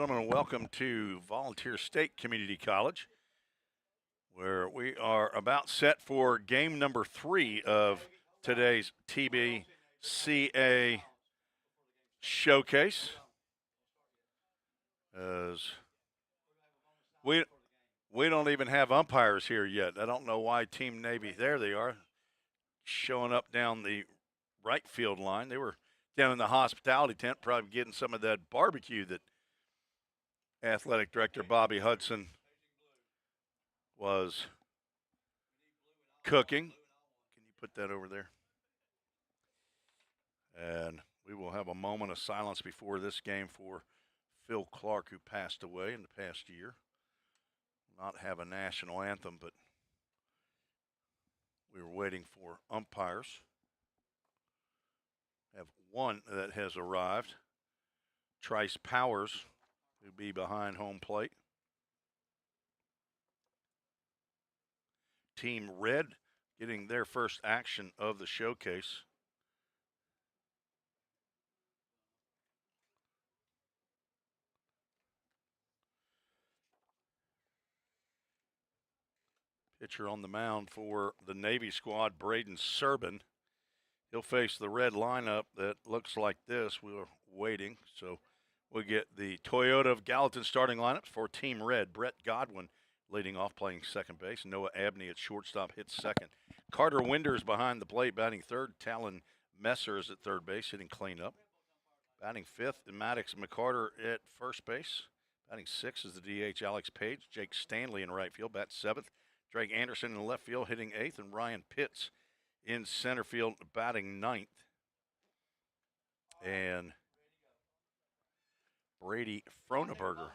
Gentlemen, welcome to Volunteer State Community College, where we are about set for game number 3 of today's TBCA showcase. As we we don't even have umpires here yet. I don't know why Team Navy. There they are, showing up down the right field line. They were down in the hospitality tent, probably getting some of that barbecue that Athletic Director Bobby Hudson was cooking. Can you put that over there? And we will have a moment of silence before this game for Phil Clark, who passed away in the past year. Not have a national anthem, but we were waiting for umpires. Have one that has arrived. Trice Powers, who'll be behind home plate. Team Red getting their first action of the showcase. Pitcher on the mound for the Navy squad, Braden Serbin. He'll face the red lineup that looks like this. We're waiting, so we'll get the Toyota of Gallatin starting lineups for Team Red. Brett Godwin leading off, playing second base. Noah Abney at shortstop hits second. Carter Winders behind the plate, batting third. Talon Messer is at third base, hitting cleanup. Batting fifth, Maddox McCarter at first base. Batting sixth is the DH Alex Page. Jake Stanley in right field, bats seventh. Drake Anderson in left field, hitting eighth. And Ryan Pitts in center field, batting ninth. And Brady Froneberger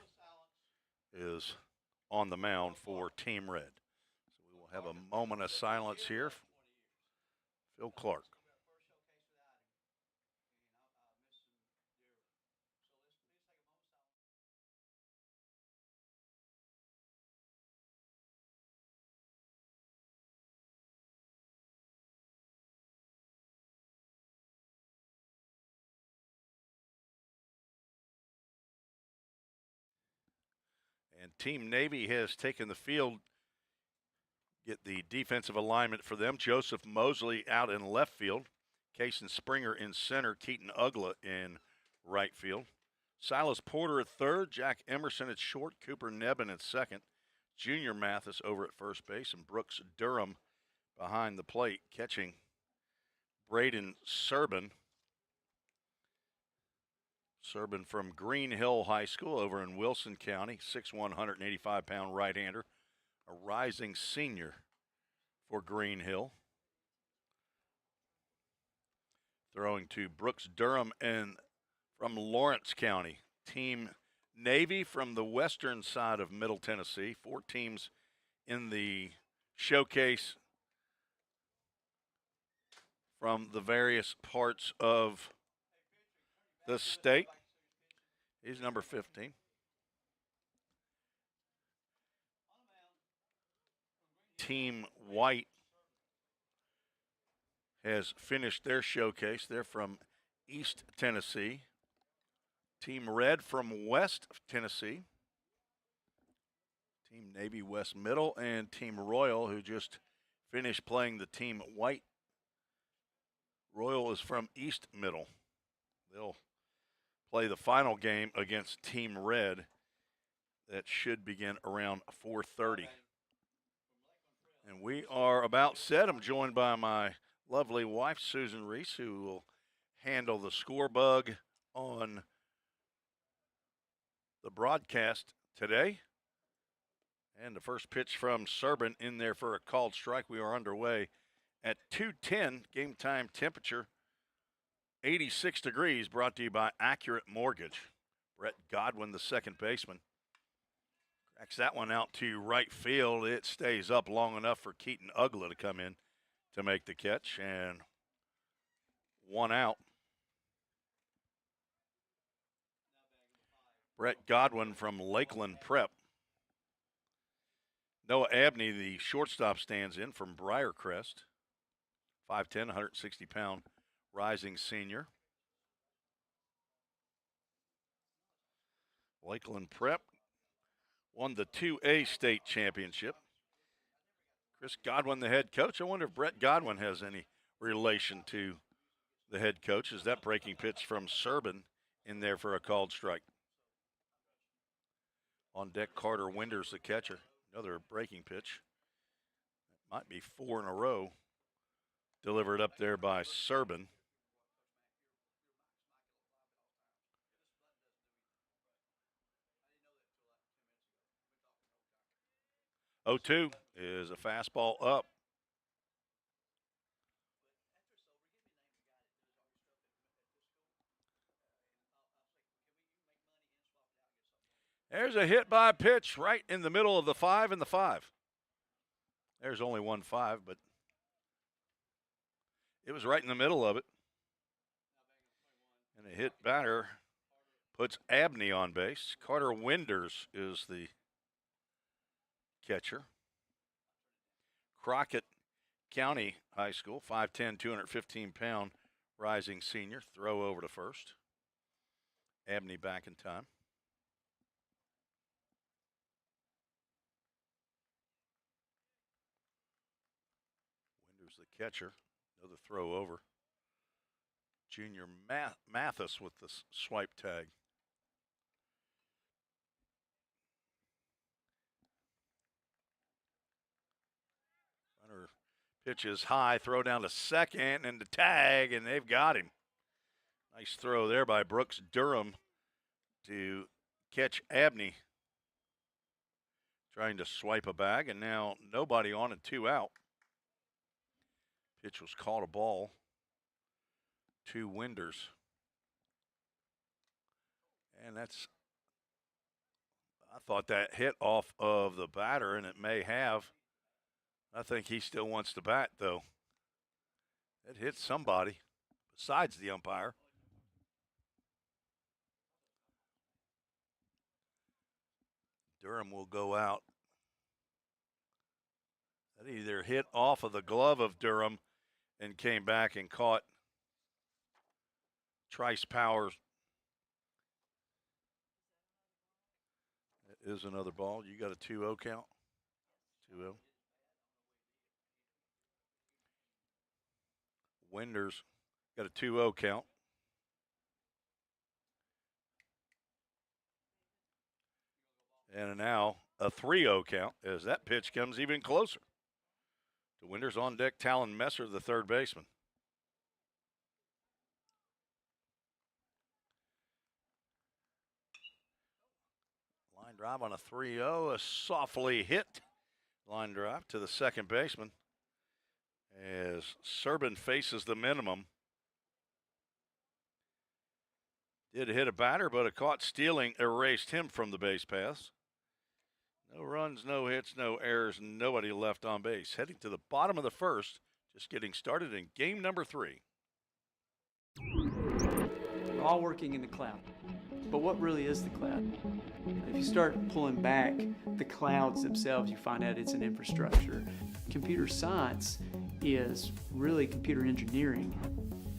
is on the mound for Team Red. So we will have a moment of silence here. Phil Clark. And Team Navy has taken the field. Get the defensive alignment for them. Joseph Mosley out in left field. Cason Springer in center. Keaton Ugla in right field. Silas Porter at third. Jack Emerson at short. Cooper Nebben at second. Junior Mathis over at first base. And Brooks Durham behind the plate, catching Braden Serbin. Serbin from Green Hill High School over in Wilson County. 6'1", 185-pound right-hander. A rising senior for Green Hill. Throwing to Brooks Durham and from Lawrence County. Team Navy from the western side of Middle Tennessee. 4 teams in the showcase from the various parts of the state. He's number 15. Team White has finished their showcase. They're from East Tennessee. Team Red from West Tennessee. Team Navy West Middle, and Team Royal, who just finished playing the Team White. Royal is from East Middle. They'll play the final game against Team Red. That should begin around 4:30. And we are about set. I'm joined by my lovely wife, Susan Reese, who will handle the score bug on the broadcast today. And the first pitch from Serbin in there for a called strike. We are underway at 2:10. Game time temperature 86 degrees, brought to you by Accurate Mortgage. Brett Godwin, the second baseman, cracks that one out to right field. It stays up long enough for Keaton Ugla to come in to make the catch, and one out. Brett Godwin from Lakeland Prep. Noah Abney, the shortstop, stands in from Briarcrest. 5'10", 160-pound rising senior. Lakeland Prep won the 2A state championship. Chris Godwin, the head coach. I wonder if Brett Godwin has any relation to the head coach. Is that breaking pitch from Serbin in there for a called strike? On deck, Carter Winders, the catcher. Another breaking pitch. Might be 4 in a row. Delivered up there by Serbin. Oh, 2 is a fastball up. There's a hit by pitch right in the middle of the 5 and the 5. There's only 1-5, but it was right in the middle of it. And a hit batter puts Abney on base. Carter Winders is the catcher. Crockett County High School, 5'10", 215-pound rising senior. Throw over to first. Abney back in time. Winders the catcher. Another throw over. Junior Mathis with the swipe tag. Runner pitches high, throw down to second, and the tag, and they've got him. Nice throw there by Brooks Durham to catch Abney. Trying to swipe a bag, and now nobody on and 2 out. Pitch was called a ball. 2 Winders. And that's, I thought that hit off of the batter, and it may have. I think he still wants to bat, though. It hit somebody besides the umpire. Durham will go out. That either hit off of the glove of Durham and came back and caught Trice Powers. That is another ball. You got a 2-0 count? 2-0. Winders got a 2-0 count. And now a 3-0 count as that pitch comes even closer. To Winders on deck, Talon Messer, the third baseman. Line drive on a 3-0, a softly hit line drive to the second baseman as Serbin faces the minimum. Did hit a batter, but a caught stealing erased him from the base paths. No runs, no hits, no errors, nobody left on base. Heading to the bottom of the first, just getting started in game number 3. We're all working in the cloud. But what really is the cloud? If you start pulling back the clouds themselves, you find out it's an infrastructure. Computer science is really computer engineering.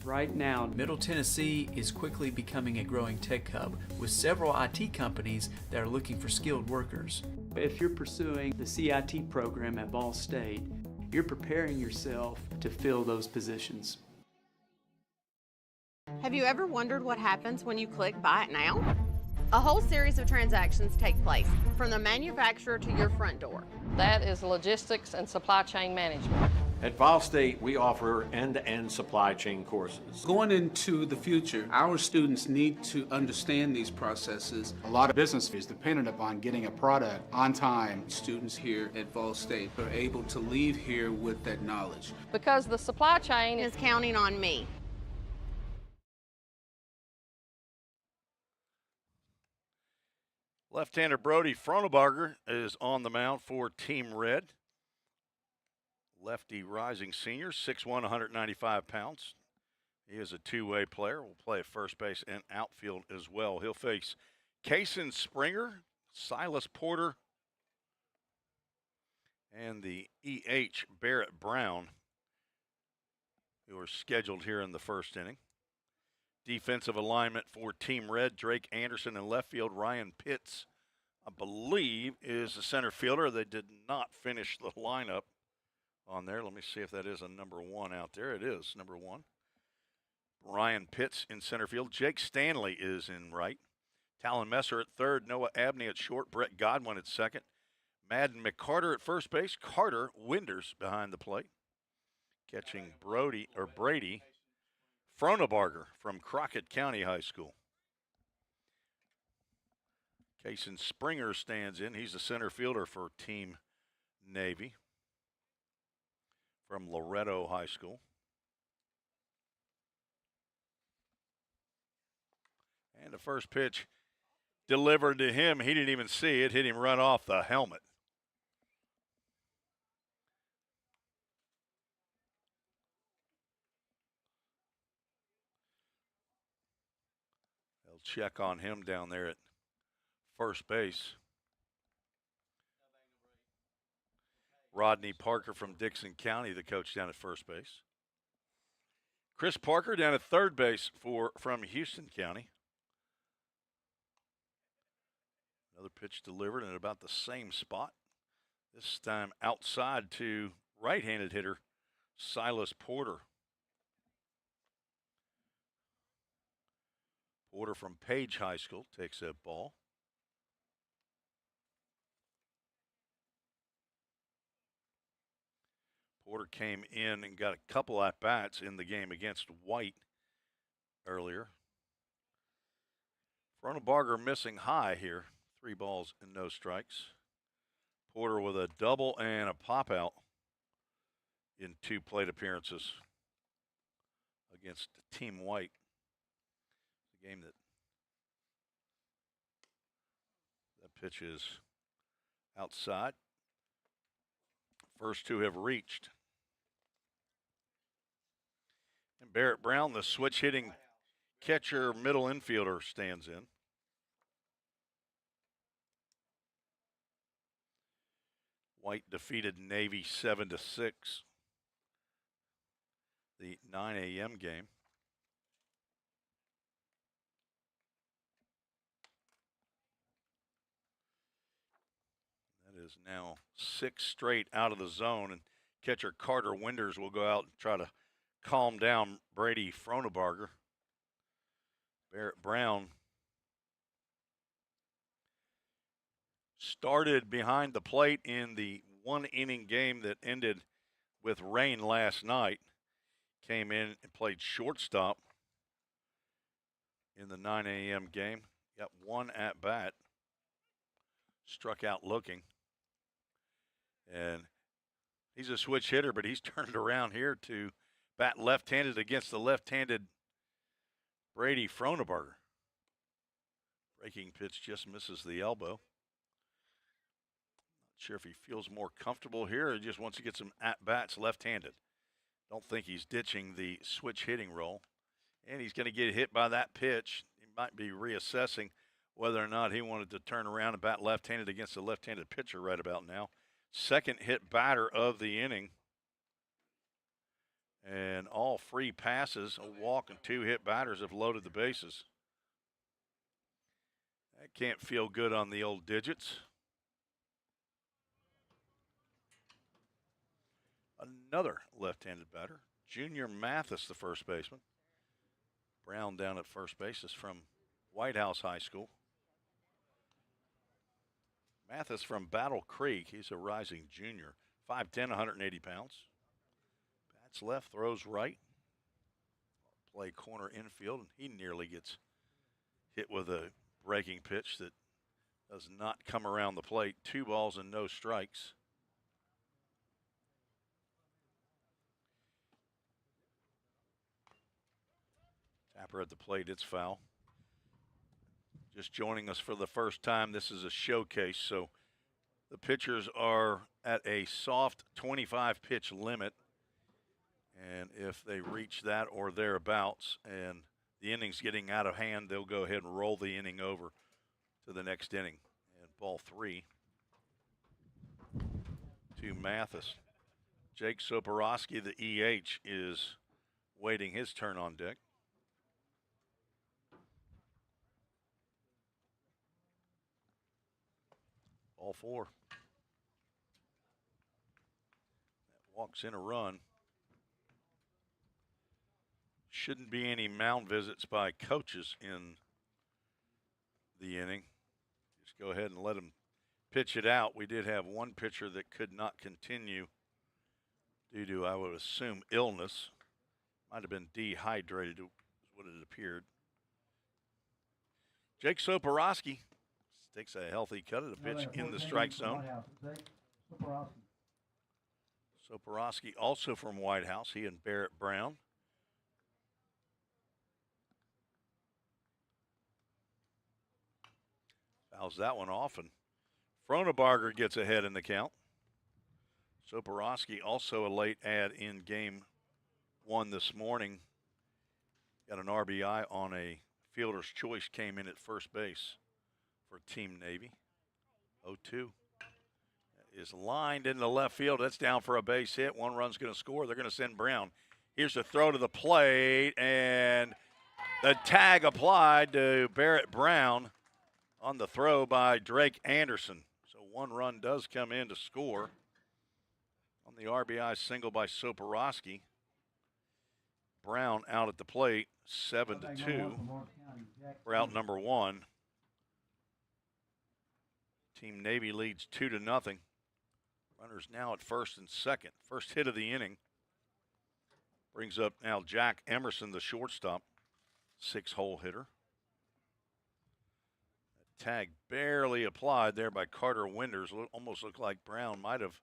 Right now, Middle Tennessee is quickly becoming a growing tech hub with several IT companies that are looking for skilled workers. if you're pursuing the CIT program at Ball State, you're preparing yourself to fill those positions. Have you ever wondered what happens when you click Buy It Now? A whole series of transactions take place, from the manufacturer to your front door. That is logistics and supply chain management. At Ball State, we offer end-to-end supply chain courses. Going into the future, our students need to understand these processes. A lot of business is dependent upon getting a product on time. Students here at Ball State are able to leave here with that knowledge. Because the supply chain Is counting on me. Left-hander Brody Fronebarger is on the mound for Team Red. Lefty rising senior, 6'1", 195 pounds. He is a two-way player. Will play at first base and outfield as well. He'll face Kason Springer, Silas Porter, and the E.H. Barrett Brown, who are scheduled here in the first inning. Defensive alignment for Team Red, Drake Anderson in left field. Ryan Pitts, I believe, is the center fielder. They did not finish the lineup on there. Let me see if that is a number 1 out there. It is number 1. Ryan Pitts in center field. Jake Stanley is in right. Talon Messer at third. Noah Abney at short. Brett Godwin at second. Madden McCarter at first base. Carter Winders behind the plate. Catching Brady Fronebarger from Crockett County High School. Kason Springer stands in. He's the center fielder for Team Navy from Loretto High School. And the first pitch delivered to him. He didn't even see it. Hit him right off the helmet. They'll check on him down there at first base. Rodney Parker from Dixon County, the coach down at first base. Chris Parker down at third base from Houston County. Another pitch delivered in about the same spot. This time outside to right-handed hitter Silas Porter. Porter from Page High School takes that ball. Porter came in and got a couple at-bats in the game against White earlier. Fronebarger missing high here. 3 balls and no strikes. Porter with a double and a pop-out in 2 plate appearances against Team White. The game that pitch is outside. First 2 have reached. And Barrett Brown, the switch-hitting catcher, middle infielder, stands in. White defeated Navy 7-6. The 9 a.m. game. That is now 6 straight out of the zone, and catcher Carter Winders will go out and try to calm down Brady Fronebarger. Barrett Brown started behind the plate in the 1-inning game that ended with rain last night. Came in and played shortstop in the 9 a.m. game. Got 1 at-bat. Struck out looking. And he's a switch hitter, but he's turned it around here to bat left-handed against the left-handed Brady Fronebarger. Breaking pitch just misses the elbow. Not sure if he feels more comfortable here or just wants to get some at-bats left-handed. Don't think he's ditching the switch hitting role. And he's going to get hit by that pitch. He might be reassessing whether or not he wanted to turn around and bat left-handed against a left-handed pitcher right about now. Second hit batter of the inning. And all free passes, a walk, and 2 hit batters have loaded the bases. That can't feel good on the old digits. Another left-handed batter, Junior Mathis, the first baseman. Brown down at first base is from White House High School. Mathis from Battle Creek. He's a rising junior. 5'10", 180 pounds. Bats left, throws right. Play corner infield, and he nearly gets hit with a breaking pitch that does not come around the plate. 2 balls and no strikes. Tapper at the plate, it's foul. Just joining us for the first time, this is a showcase, so the pitchers are at a soft 25 pitch limit, and if they reach that or thereabouts and the inning's getting out of hand, they'll go ahead and roll the inning over to the next inning. And ball 3 to Mathis. Jake Soporowski, the EH, is waiting his turn on deck. Ball 4. That walks in a run. Shouldn't be any mound visits by coaches in the inning. Just go ahead and let them pitch it out. We did have one pitcher that could not continue due to, I would assume, illness. Might have been dehydrated, is what it appeared. Jake Soporowski takes a healthy cut of the pitch in the strike zone. Soporowski also from White House, he and Barrett Brown. Fouls that one off, and Fronebarger gets ahead in the count. Soporowski also a late add in game 1 this morning. Got an RBI on a fielder's choice, came in at first base for Team Navy. 0-2. Is lined into left field. That's down for a base hit. One run's going to score. They're going to send Brown. Here's the throw to the plate, and the tag applied to Barrett Brown on the throw by Drake Anderson. So one run does come in to score on the RBI single by Soporowski. Brown out at the plate, 7-2. We're out number 1. Team Navy leads 2-0. Runners now at first and second. First hit of the inning. Brings up now Jack Emerson, the shortstop, 6-hole hitter. Tag barely applied there by Carter Winders. Almost looked like Brown might have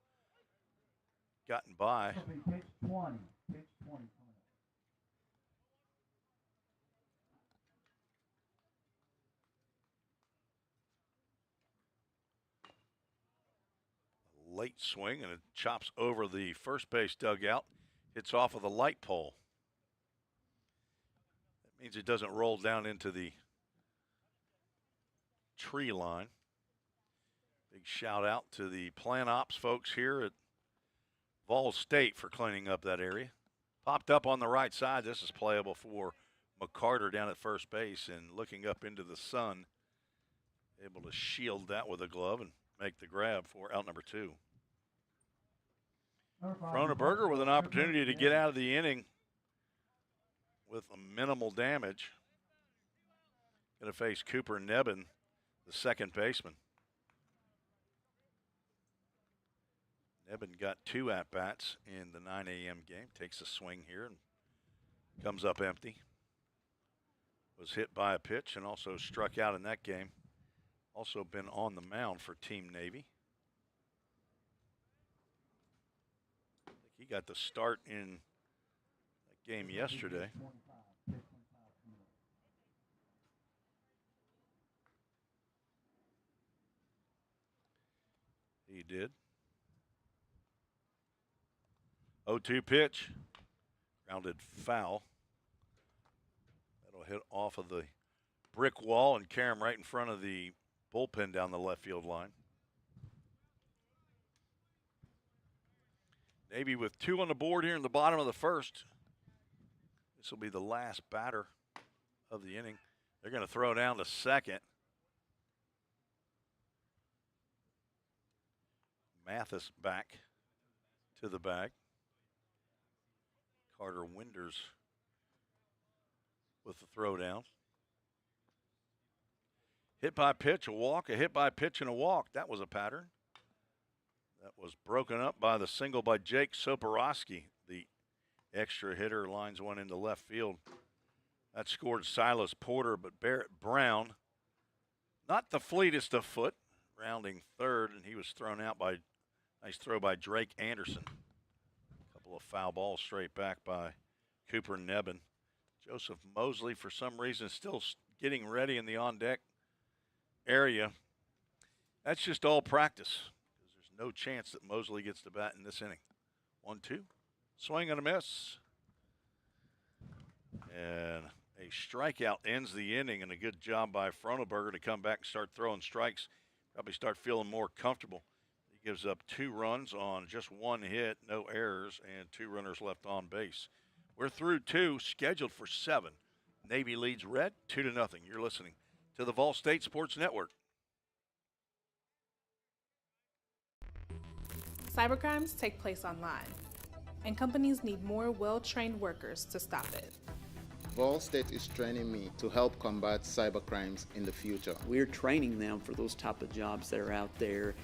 gotten by. Pitch 20. Pitch 20. Late swing, and it chops over the first base dugout. Hits off of the light pole. That means it doesn't roll down into the tree line. Big shout out to the plant ops folks here at Vol State for cleaning up that area. Popped up on the right side. This is playable for McCarter down at first base, and looking up into the sun, able to shield that with a glove and make the grab for out number 2. Fronebarger with an opportunity to get out of the inning with a minimal damage. Going to face Cooper Nebben, the second baseman. Nebben got 2 at-bats in the 9 a.m. game. Takes a swing here and comes up empty. Was hit by a pitch and also struck out in that game. Also been on the mound for Team Navy. I think he got the start in that game yesterday. He did. 0-2 pitch. Grounded foul. That'll hit off of the brick wall and carry him right in front of the bullpen down the left field line. Navy with 2 on the board here in the bottom of the first. This will be the last batter of the inning. They're going to throw down to second. Mathis back to the bag. Carter Winders with the throw down. Hit by pitch, a walk, a hit by pitch, and a walk. That was a pattern. That was broken up by the single by Jake Soporowski. The extra hitter lines one into left field. That scored Silas Porter, but Barrett Brown, not the fleetest of foot, rounding third, and he was thrown out by, nice throw by Drake Anderson. A couple of foul balls straight back by Cooper Nebben. Joseph Mosley, for some reason, still getting ready in the on-deck area. That's just all practice, because there's no chance that Mosley gets to bat in this inning. 1-2, swing and a miss. And a strikeout ends the inning, and a good job by Fronebarger to come back and start throwing strikes. Probably start feeling more comfortable. He gives up 2 runs on just 1 hit, no errors, and 2 runners left on base. We're through 2, scheduled for 7. Navy leads red 2-0. You're listening to the Vol State Sports Network. Cybercrimes take place online, and companies need more well-trained workers to stop it. Vol State is training me to help combat cybercrimes in the future. We're training them for those type of jobs that are out there.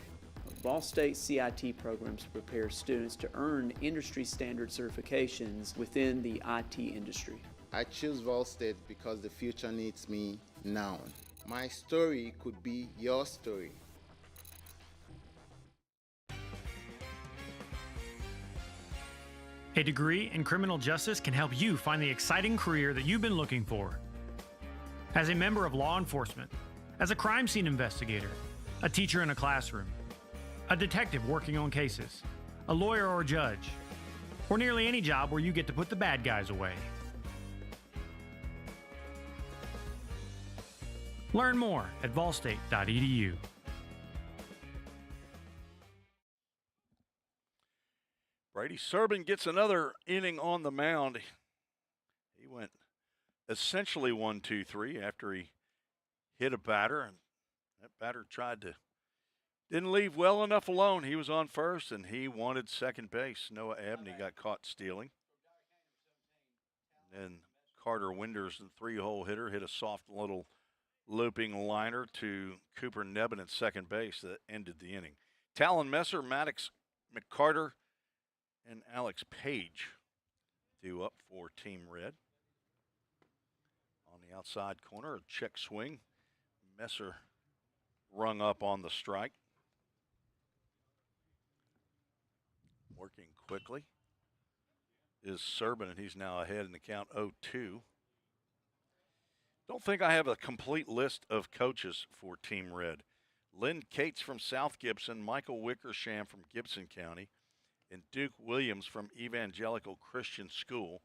Vol State CIT programs prepare students to earn industry standard certifications within the IT industry. I choose Vol State because the future needs me now. My story could be your story. A degree in criminal justice can help you find the exciting career that you've been looking for. As a member of law enforcement, as a crime scene investigator, a teacher in a classroom, a detective working on cases, a lawyer or judge, or nearly any job where you get to put the bad guys away. Learn more at volstate.edu. Brady Serbin gets another inning on the mound. He went essentially 1-2-3 after he hit a batter, and that batter didn't leave well enough alone. He was on first, and he wanted second base. Noah Abney got caught stealing. And Carter Winders, the three-hole hitter, hit a soft little looping liner to Cooper Nebben at second base that ended the inning. Talon Messer, Maddox McCarter, and Alex Page due up for Team Red. On the outside corner, a check swing. Messer rung up on the strike. Working quickly is Serbin, and he's now ahead in the count 0-2. Don't think I have a complete list of coaches for Team Red. Lynn Cates from South Gibson, Michael Wickersham from Gibson County, and Duke Williams from Evangelical Christian School.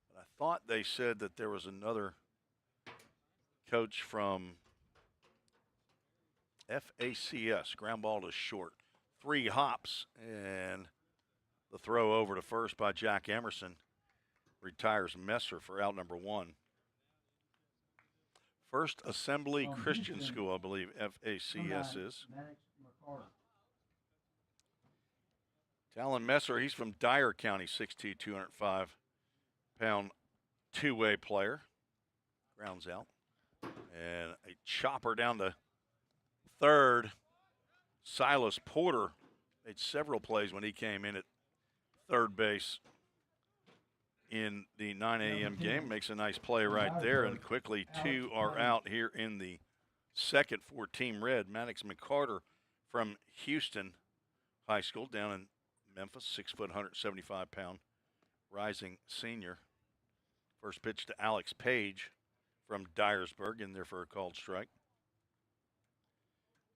But I thought they said that there was another coach from FACS. Ground ball to short. 3 hops, and the throw over to first by Jack Emerson retires Messer for out number 1. First Assembly Christian School, I believe FACS is. Talon Messer, he's from Dyer County, 6'2", 205-pound two-way player. Grounds out. And a chopper down to third. Silas Porter made several plays when he came in at third base in the 9 a.m. game. Makes a nice play right there, and quickly 2 are out here in the second for Team Red. Maddox McCarter from Houston High School down in Memphis, 6 foot, 175-pound rising senior. First pitch to Alex Page from Dyersburg, in there for a called strike.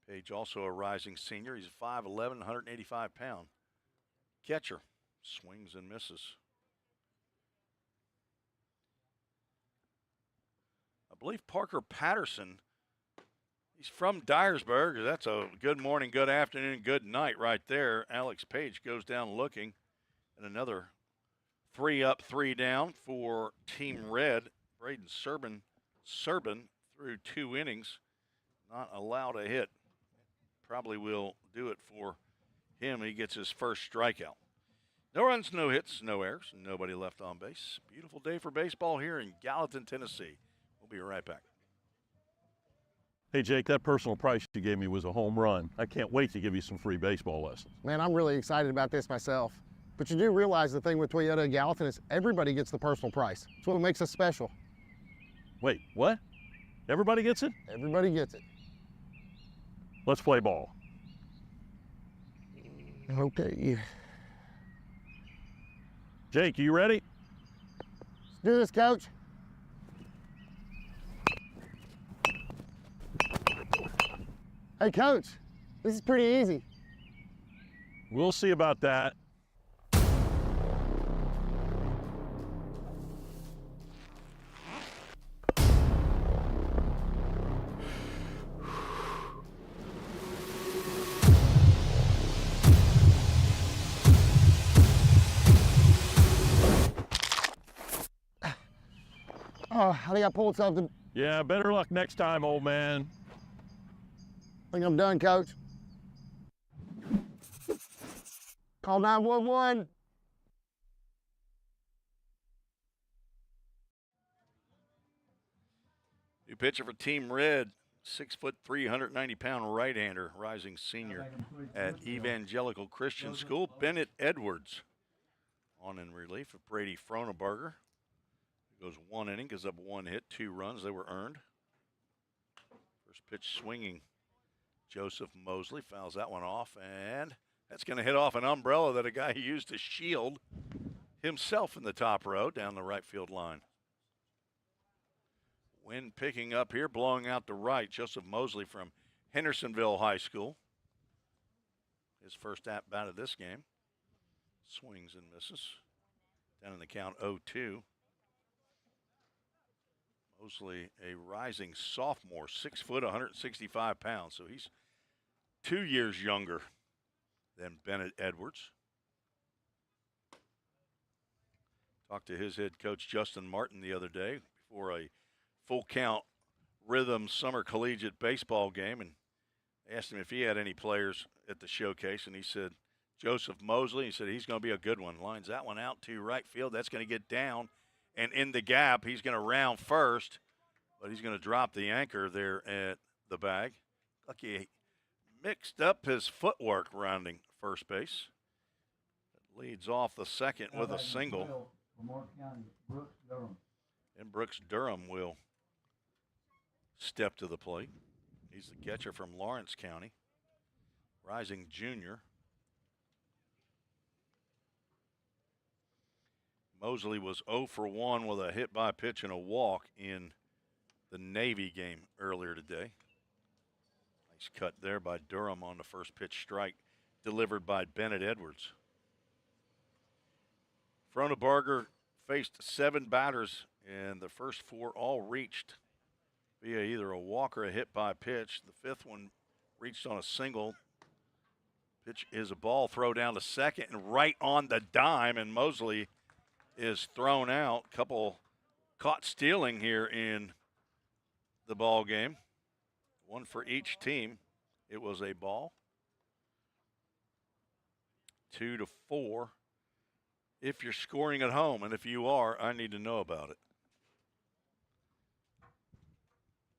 Page also a rising senior. He's 5'11", 185-pound catcher. Swings and misses. I believe Parker Patterson, he's from Dyersburg. That's a good morning, good afternoon, good night right there. Alex Page goes down looking, and another 3 up, 3 down for Team Red. Braden Serbin through 2 innings, not allowed a hit. Probably will do it for him. He gets his first strikeout. No runs, no hits, no errors, nobody left on base. Beautiful day for baseball here in Gallatin, Tennessee. We'll be right back. Hey, Jake, that personal price you gave me was a home run. I can't wait to give you some free baseball lessons. Man, I'm really excited about this myself. But you do realize the thing with Toyota of Gallatin is everybody gets the personal price. It's what makes us special. Wait, what? Everybody gets it? Everybody gets it. Let's play ball. Okay. Jake, you ready? Let's do this, Coach. Hey, Coach, this is pretty easy. We'll see about that. Oh, I think I pulled something. Yeah, better luck next time, old man. I think I'm done, Coach. Call 911. New pitcher for Team Red, 6'3", 190-pound right-hander, rising senior at Evangelical Christian School, Bennett Edwards. On in relief of Brady Froneberger. Goes 1 inning, gives up 1 hit, 2 runs. They were earned. First pitch swinging. Joseph Mosley fouls that one off, and that's going to hit off an umbrella that a guy used to shield himself in the top row down the right field line. Wind picking up here, blowing out to right. Joseph Mosley from Hendersonville High School. His first at-bat of this game. Swings and misses. Down in the count 0-2. Mosley, a rising sophomore, 6 foot, 165 pounds. So he's 2 years younger than Bennett Edwards. Talked to his head coach, Justin Martin, the other day before a full count rhythm summer collegiate baseball game, and asked him if he had any players at the showcase, and he said, Joseph Mosley. He said he's going to be a good one. Lines that one out to right field. That's going to get down. And in the gap, he's going to round first, but he's going to drop the anchor there at the bag. Like he mixed up his footwork rounding first base. Leads off the second with a single. And Brooks Durham will step to the plate. He's the catcher from Lawrence County. Rising junior. Mosley was 0 for 1 with a hit by pitch and a walk in the Navy game earlier today. Nice cut there by Durham on the first pitch strike, delivered by Bennett Edwards. Froneberger faced 7 batters, and the first 4 all reached via either a walk or a hit by pitch. The 5th one reached on a single. Pitch is a ball, throw down to second, and right on the dime, and Mosley is thrown out. Couple caught stealing here in the ball game. 1 for each team. It was a ball. 2-4. If you're scoring at home, and if you are, I need to know about it.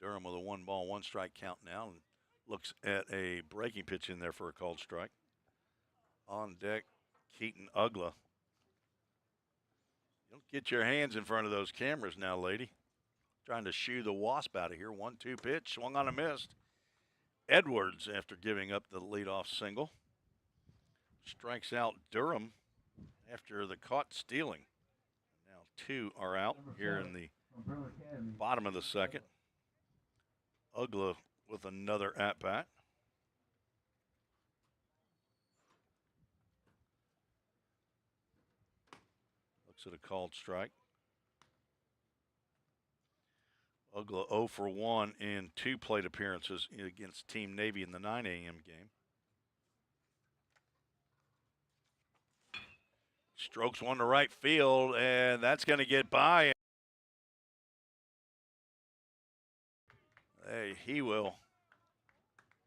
Durham with a 1-ball, 1-strike count now, and looks at a breaking pitch in there for a called strike. On deck, Keaton Ugla. Don't get your hands in front of those cameras now, lady. Trying to shoo the wasp out of here. 1-2 pitch, swung on a missed. Edwards, after giving up the leadoff single, strikes out Durham after the caught stealing. Now 2 are out here in the bottom of the second. Ugla with another at-bat. Looks at a called strike. Ugla 0 for 1 in 2 plate appearances against Team Navy in the 9 a.m. game. Strokes one to right field, and that's going to get by. Hey, he will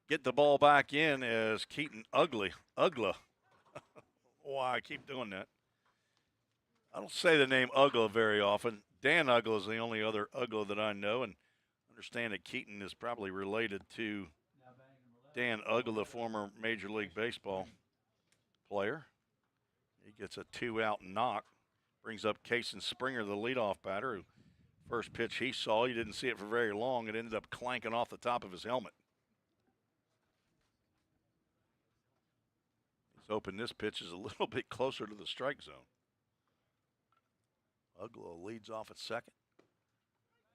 get the ball back in as Keaton Ugla. Why I keep doing that. I don't say the name Ugla very often. Dan Ugla is the only other Ugla that I know, and understand that Keaton is probably related to Dan Ugla, the former Major League Baseball player. He gets a 2-out knock, brings up Cason Springer, the leadoff batter, who first pitch he saw, you didn't see it for very long. It ended up clanking off the top of his helmet. He's hoping this pitch is a little bit closer to the strike zone. Ugla leads off at second.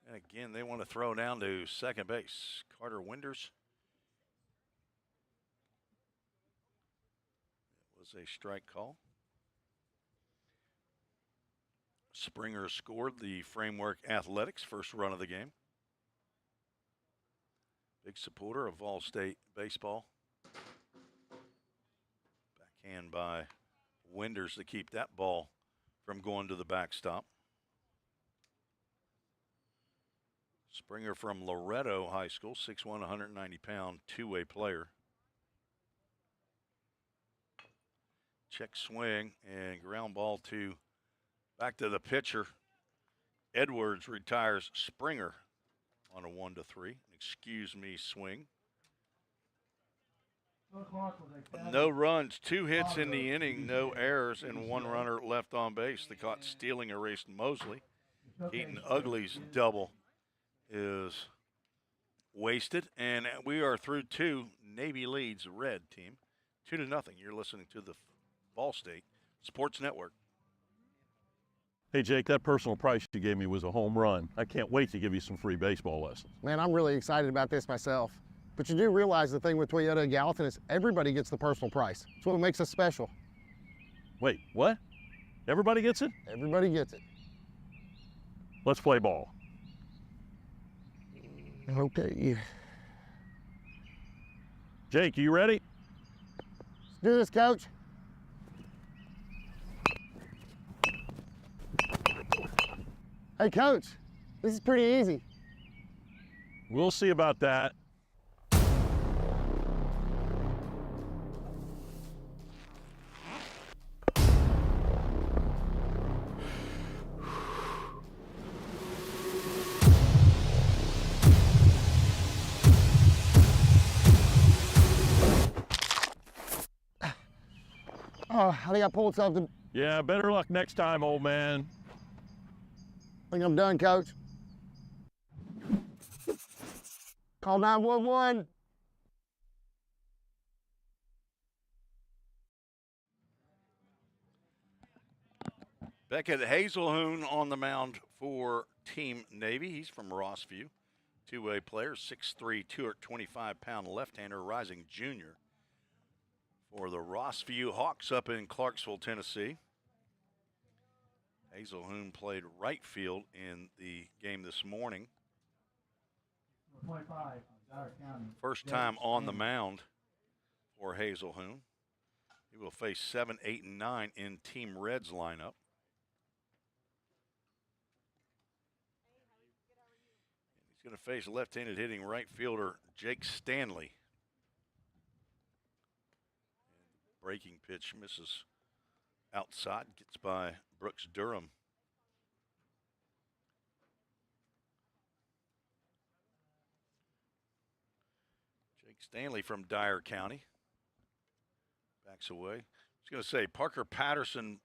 And again, they want to throw down to second base. Carter Winders. It was a strike call. Springer scored the Framework Athletics first run of the game. Big supporter of All-State baseball. Backhand by Winders to keep that ball from going to the backstop. Springer from Loretto High School, 6'1", 190-pound, two-way player. check swing, and ground ball to back to the pitcher. Edwards retires Springer on a 1-3. Excuse me, swing. No runs, 2 hits in the inning, no errors, and 1 runner left on base. The caught stealing erased Mosley. Keaton Ugly's double is wasted, and we are through 2. Navy leads red team 2-0. You're listening to the Ball State Sports Network. Hey, Jake, that personal price you gave me was a home run. I can't wait to give you some free baseball lessons. Man, I'm really excited about this myself. But you do realize the thing with Toyota of Gallatin is everybody gets the personal price. It's what makes us special. Wait, what? Everybody gets it? Everybody gets it. Let's play ball. Okay. Jake, you ready? Let's do this, Coach. Hey, Coach, this is pretty easy. We'll see about that. Oh, I think I pulled something. Yeah, better luck next time, old man. I think I'm done, Coach. Call 911. Beckett Hazelhoon on the mound for Team Navy. He's from Rossview. Two-way player, 6'3", 225-pound left-hander, rising junior for the Rossview Hawks up in Clarksville, Tennessee. Hazelhoon played right field in the game this morning. 25, First time on the mound for Hazelhoon. He will face 7, 8, and 9 in Team Red's lineup. He's going to face left-handed hitting right fielder Jake Stanley. Breaking pitch misses outside, gets by Brooks Durham. Jake Stanley from Dyer County backs away. I was going to say Parker Patterson,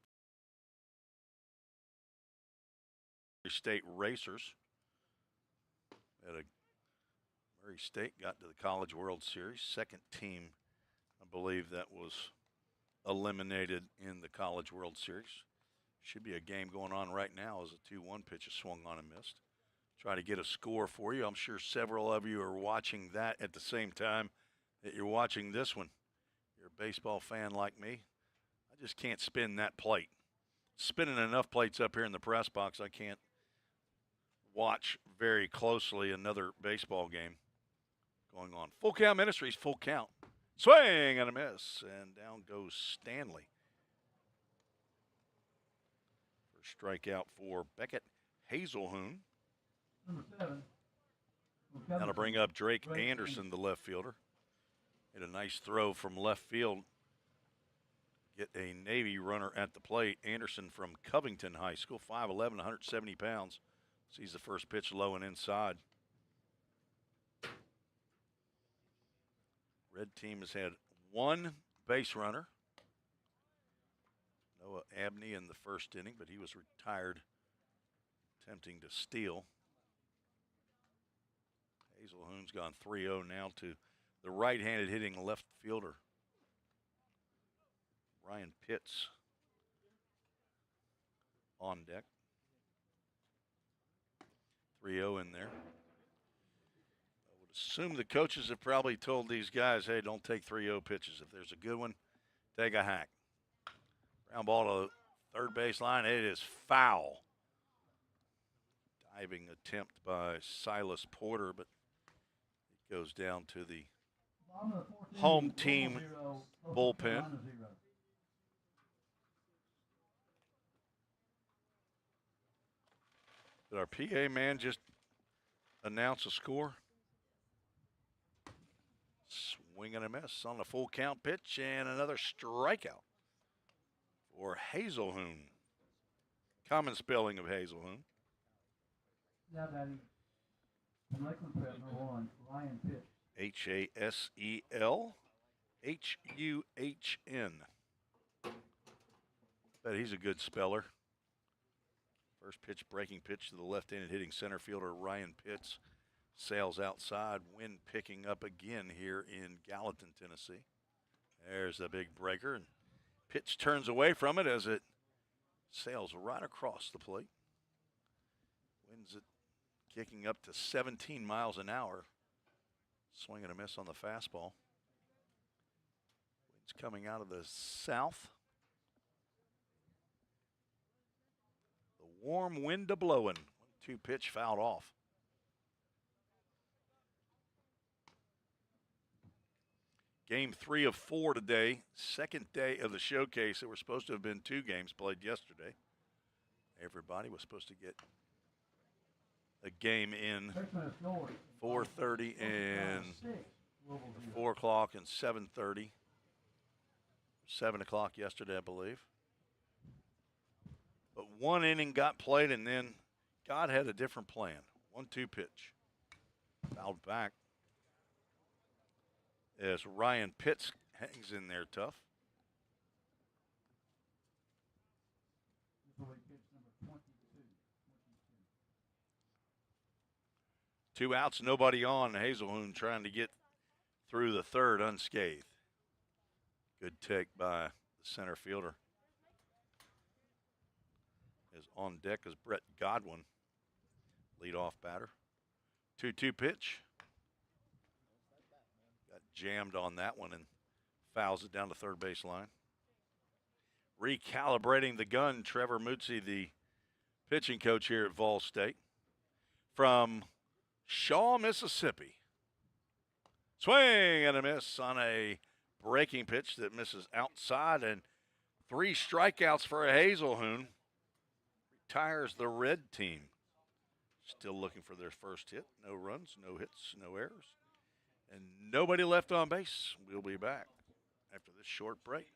State Racers at a Murray State, got to the College World Series. Second team, I believe, that was eliminated in the College World Series. Should be a game going on right now as a 2-1 pitch is swung on and missed. Try to get a score for you. I'm sure several of you are watching that at the same time that you're watching this one. You're a baseball fan like me. I just can't spin that plate. Spinning enough plates up here in the press box, I can't watch very closely another baseball game going on. Full Count Ministries, full count. Swing and a miss, and down goes Stanley. First strikeout for Beckett Hazelhoon. Number 7. Now to bring up Drake Anderson, the left fielder. Hit a nice throw from left field. Get a Navy runner at the plate. Anderson from Covington High School, 5'11", 170 pounds. Sees the first pitch low and inside. Red team has had 1 base runner. Noah Abney in the first inning, but he was retired attempting to steal. Hazelhoon's gone 3-0 now to the right-handed hitting left fielder, Ryan Pitts, on deck. 3-0 in there. I would assume the coaches have probably told these guys, hey, don't take 3-0 pitches. If there's a good one, take a hack. Ground ball to third base line. It is foul. Diving attempt by Silas Porter, but it goes down to the home team bullpen. Did our PA man just announce a score? Swing and a miss on a full count pitch and another strikeout. for Hazelhoon. Common spelling of Hazelhoon. Yeah, Daddy. Lakeland Prep, number 1, Ryan Pitts. Haselhuhn. Bet he's a good speller. First pitch, breaking pitch to the left-handed hitting center fielder Ryan Pitts. Sails outside, wind picking up again here in Gallatin, Tennessee. There's a big breaker, and pitch turns away from it as it sails right across the plate. Winds it kicking up to 17 miles an hour. Swing and a miss on the fastball. Winds coming out of the south. The warm wind a blowing. 1-2 pitch fouled off. Game 3 of 4 today. Second day of the showcase. There were supposed to have been 2 games played yesterday. Everybody was supposed to get a game in 4:30 and 4 o'clock and 7:30. 7 o'clock yesterday, I believe. But 1 inning got played, and then God had a different plan. 1-2 pitch. Fouled back as Ryan Pitts hangs in there tough. Two outs, nobody on. Hazelhoon trying to get through the third unscathed. Good take by the center fielder. As on deck is Brett Godwin, leadoff batter. 2-2 pitch. Got jammed on that one and fouls it down the third base line. Recalibrating the gun, Trevor Mutzi, the pitching coach here at Vol State. From Shaw, Mississippi. Swing and a miss on a breaking pitch that misses outside, and 3 strikeouts for a Hazelhoon. Retires the red team. Still looking for their first hit. No runs, no hits, no errors. And nobody left on base. We'll be back after this short break.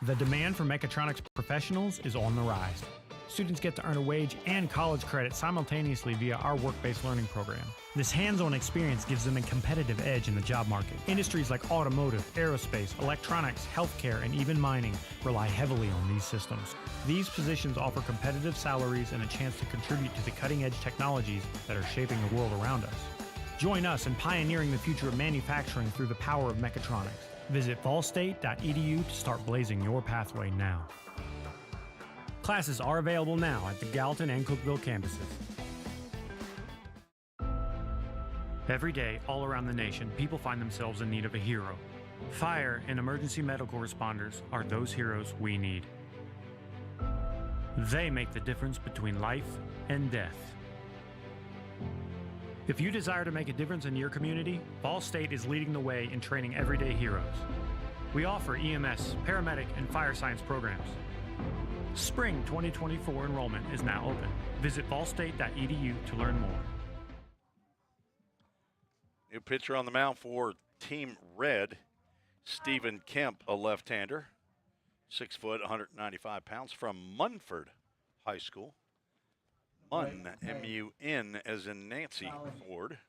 The demand for mechatronics professionals is on the rise. Students get to earn a wage and college credit simultaneously via our work-based learning program. This hands-on experience gives them a competitive edge in the job market. Industries like automotive, aerospace, electronics, healthcare, and even mining rely heavily on these systems. These positions offer competitive salaries and a chance to contribute to the cutting-edge technologies that are shaping the world around us. Join us in pioneering the future of manufacturing through the power of mechatronics. Visit fallstate.edu to start blazing your pathway now. Classes are available now at the Gallatin and Cookeville campuses. Every day, all around the nation, people find themselves in need of a hero. Fire and emergency medical responders are those heroes we need. They make the difference between life and death. If you desire to make a difference in your community, Ball State is leading the way in training everyday heroes. We offer EMS, paramedic, and fire science programs. Spring 2024 enrollment is now open. Visit ballstate.edu to learn more. New pitcher on the mound for Team Red, Stephen Kemp, a left-hander, 6 foot, 195 pounds, from Munford High School. Munn, M-U-N, as in Nancy Ford,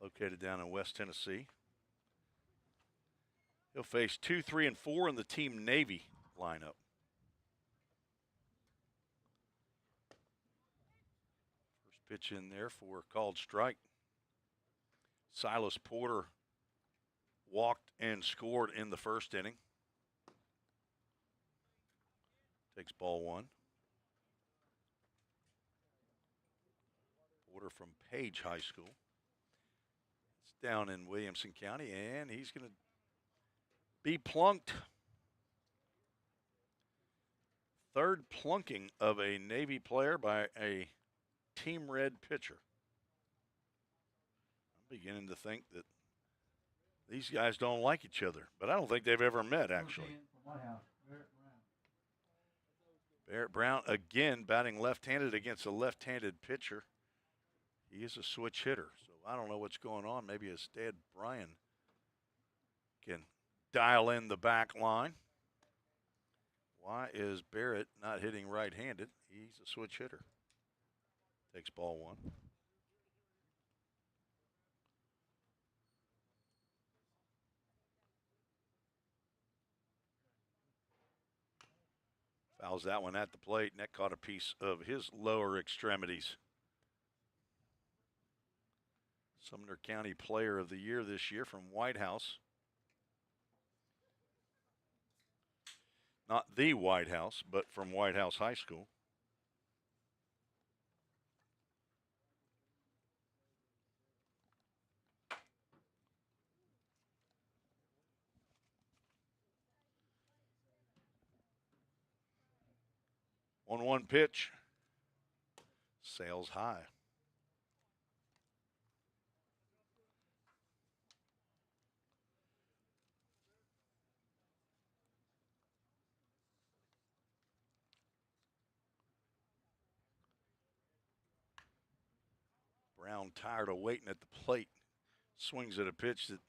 located down in West Tennessee. He'll face 2, 3, and 4 in the Team Navy lineup. First pitch in there for a called strike. Silas Porter walked and scored in the first inning. Takes ball 1. Porter from Page High School. It's down in Williamson County, and he's going to be plunked. Third plunking of a Navy player by a Team Red pitcher. I'm beginning to think that these guys don't like each other, but I don't think they've ever met, actually. Barrett Brown again batting left-handed against a left-handed pitcher. He is a switch hitter, so I don't know what's going on. Maybe his dad, Brian, can dial in the back line. Why is Barrett not hitting right-handed? He's a switch hitter. Takes ball one. Fouls that one at the plate, and that caught a piece of his lower extremities. Sumner County Player of the Year this year from White House. Not the White House, but from White House High School. On one pitch, sails high. Brown, tired of waiting at the plate, swings at a pitch that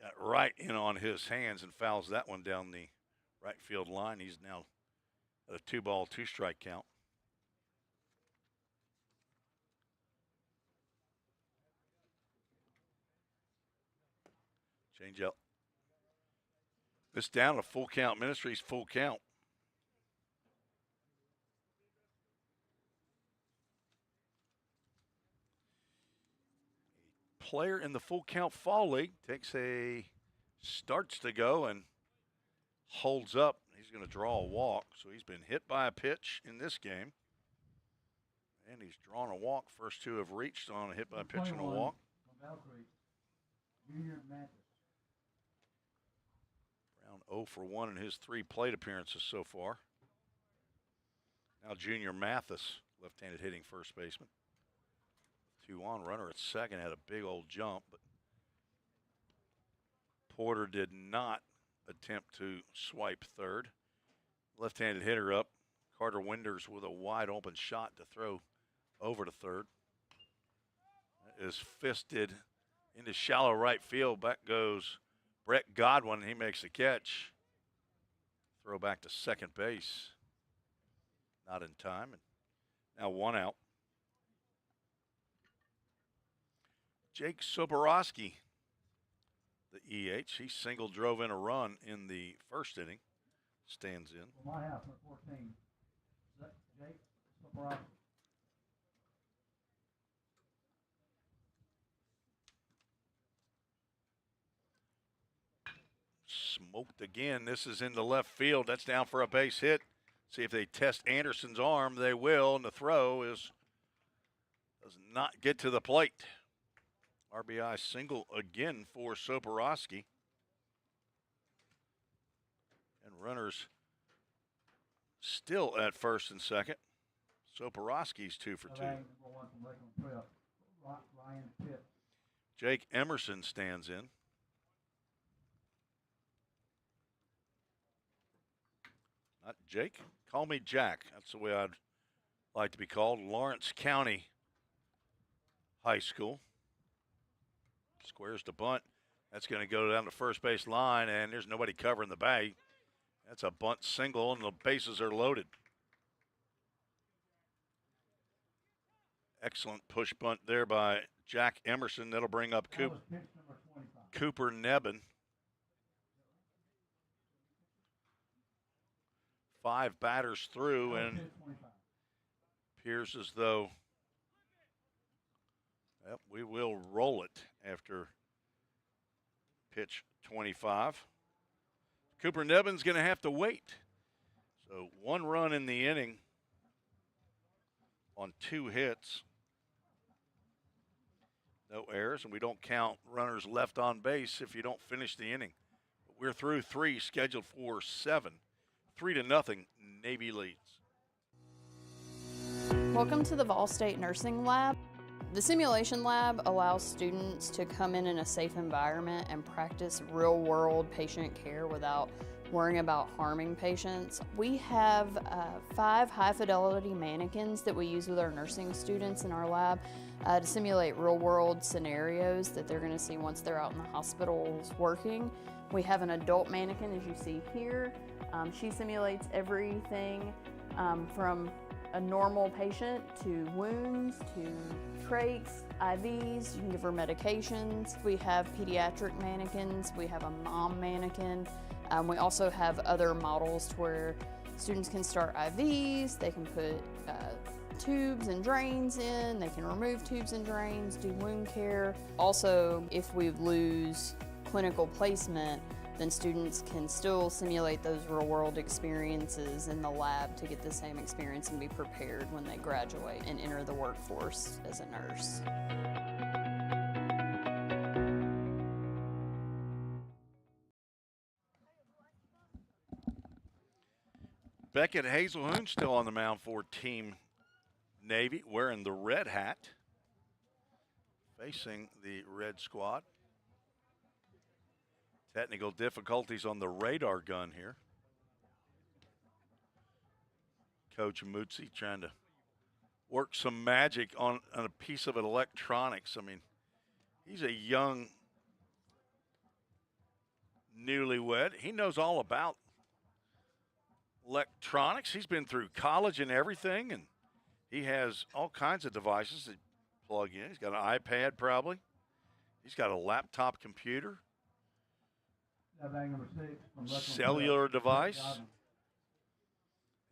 got right in on his hands and fouls that one down the right field line. He's now at a 2-ball, 2-strike count. Change up. This down to full count. Ministries full count. Player in the full count fall league starts to go and holds up. He's going to draw a walk. So he's been hit by a pitch in this game. And he's drawn a walk. First two have reached on a hit by a pitch and a walk. Junior Mathis. Brown 0 for 1 in his 3 plate appearances so far. Now Junior Mathis, left-handed hitting first baseman. 2-on, runner at second, had a big old jump, but Porter did not attempt to swipe third. Left-handed hitter up. Carter Winders with a wide open shot to throw over to third. That is fisted into shallow right field. Back goes Brett Godwin. He makes the catch. Throw back to second base. Not in time. And now 1 out. Jake Soborowski, the EH. He single drove in a run in the first inning. Stands in. For my house, number 14. Jake Soborowski. Smoked again. This is in the left field. That's down for a base hit. See if they test Anderson's arm. They will, and the throw does not get to the plate. RBI single again for Soborowski. And runners still at first and second. Soborowski's 2 for 2. Ryan Pitt. Jake Emerson stands in. Not Jake. Call me Jack. That's the way I'd like to be called. Lawrence County High School. Squares to bunt. That's going to go down the first base line, and there's nobody covering the bag. That's a bunt single, and the bases are loaded. Excellent push bunt there by Jack Emerson. That'll bring up Cooper Nebben. 5 batters through, and appears as though we will roll it after pitch 25. Cooper Nebben's going to have to wait. So 1 run in the inning on 2 hits. No errors, and we don't count runners left on base if you don't finish the inning. But we're through 3, scheduled for 7. 3-0, Navy leads. Welcome to the Vol State Nursing Lab. The simulation lab allows students to come in a safe environment and practice real-world patient care without worrying about harming patients. We have 5 high-fidelity mannequins that we use with our nursing students in our lab to simulate real-world scenarios that they're going to see once they're out in the hospitals working. We have an adult mannequin, as you see here, She simulates everything from a normal patient to wounds to trachs, IVs. You can give her medications. We have pediatric mannequins. We have a mom mannequin. We also have other models where students can start IVs. They can put tubes and drains in. They can remove tubes and drains, do wound care. Also, if we lose clinical placement, then students can still simulate those real-world experiences in the lab to get the same experience and be prepared when they graduate and enter the workforce as a nurse. Beckett Hazelhoon still on the mound for Team Navy, wearing the red hat, facing the red squad. Technical difficulties on the radar gun here. Coach Mutzi trying to work some magic on a piece of electronics. I mean, he's a young newlywed. He knows all about electronics. He's been through college and everything, and he has all kinds of devices that plug in. He's got an iPad probably. He's got a laptop computer. Cellular device.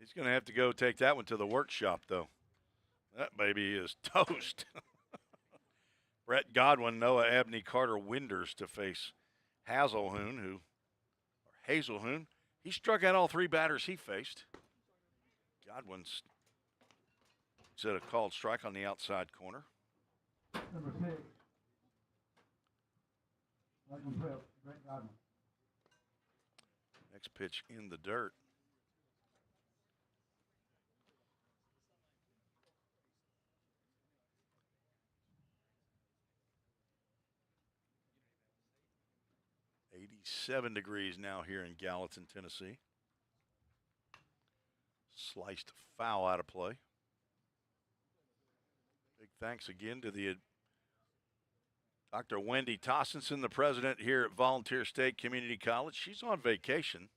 He's going to have to go take that one to the workshop, though. That baby is toast. Brett Godwin, Noah Abney, Carter Winders to face Hazelhoon, He struck out all three batters he faced. Godwin's set a called strike on the outside corner. Number 6. Brett Godwin. Next pitch in the dirt. $87 now here in Gallatin, Tennessee. Sliced foul out of play. Big thanks again to the Dr. Wendy Tossenson, the president here at Volunteer State Community College. She's on vacation.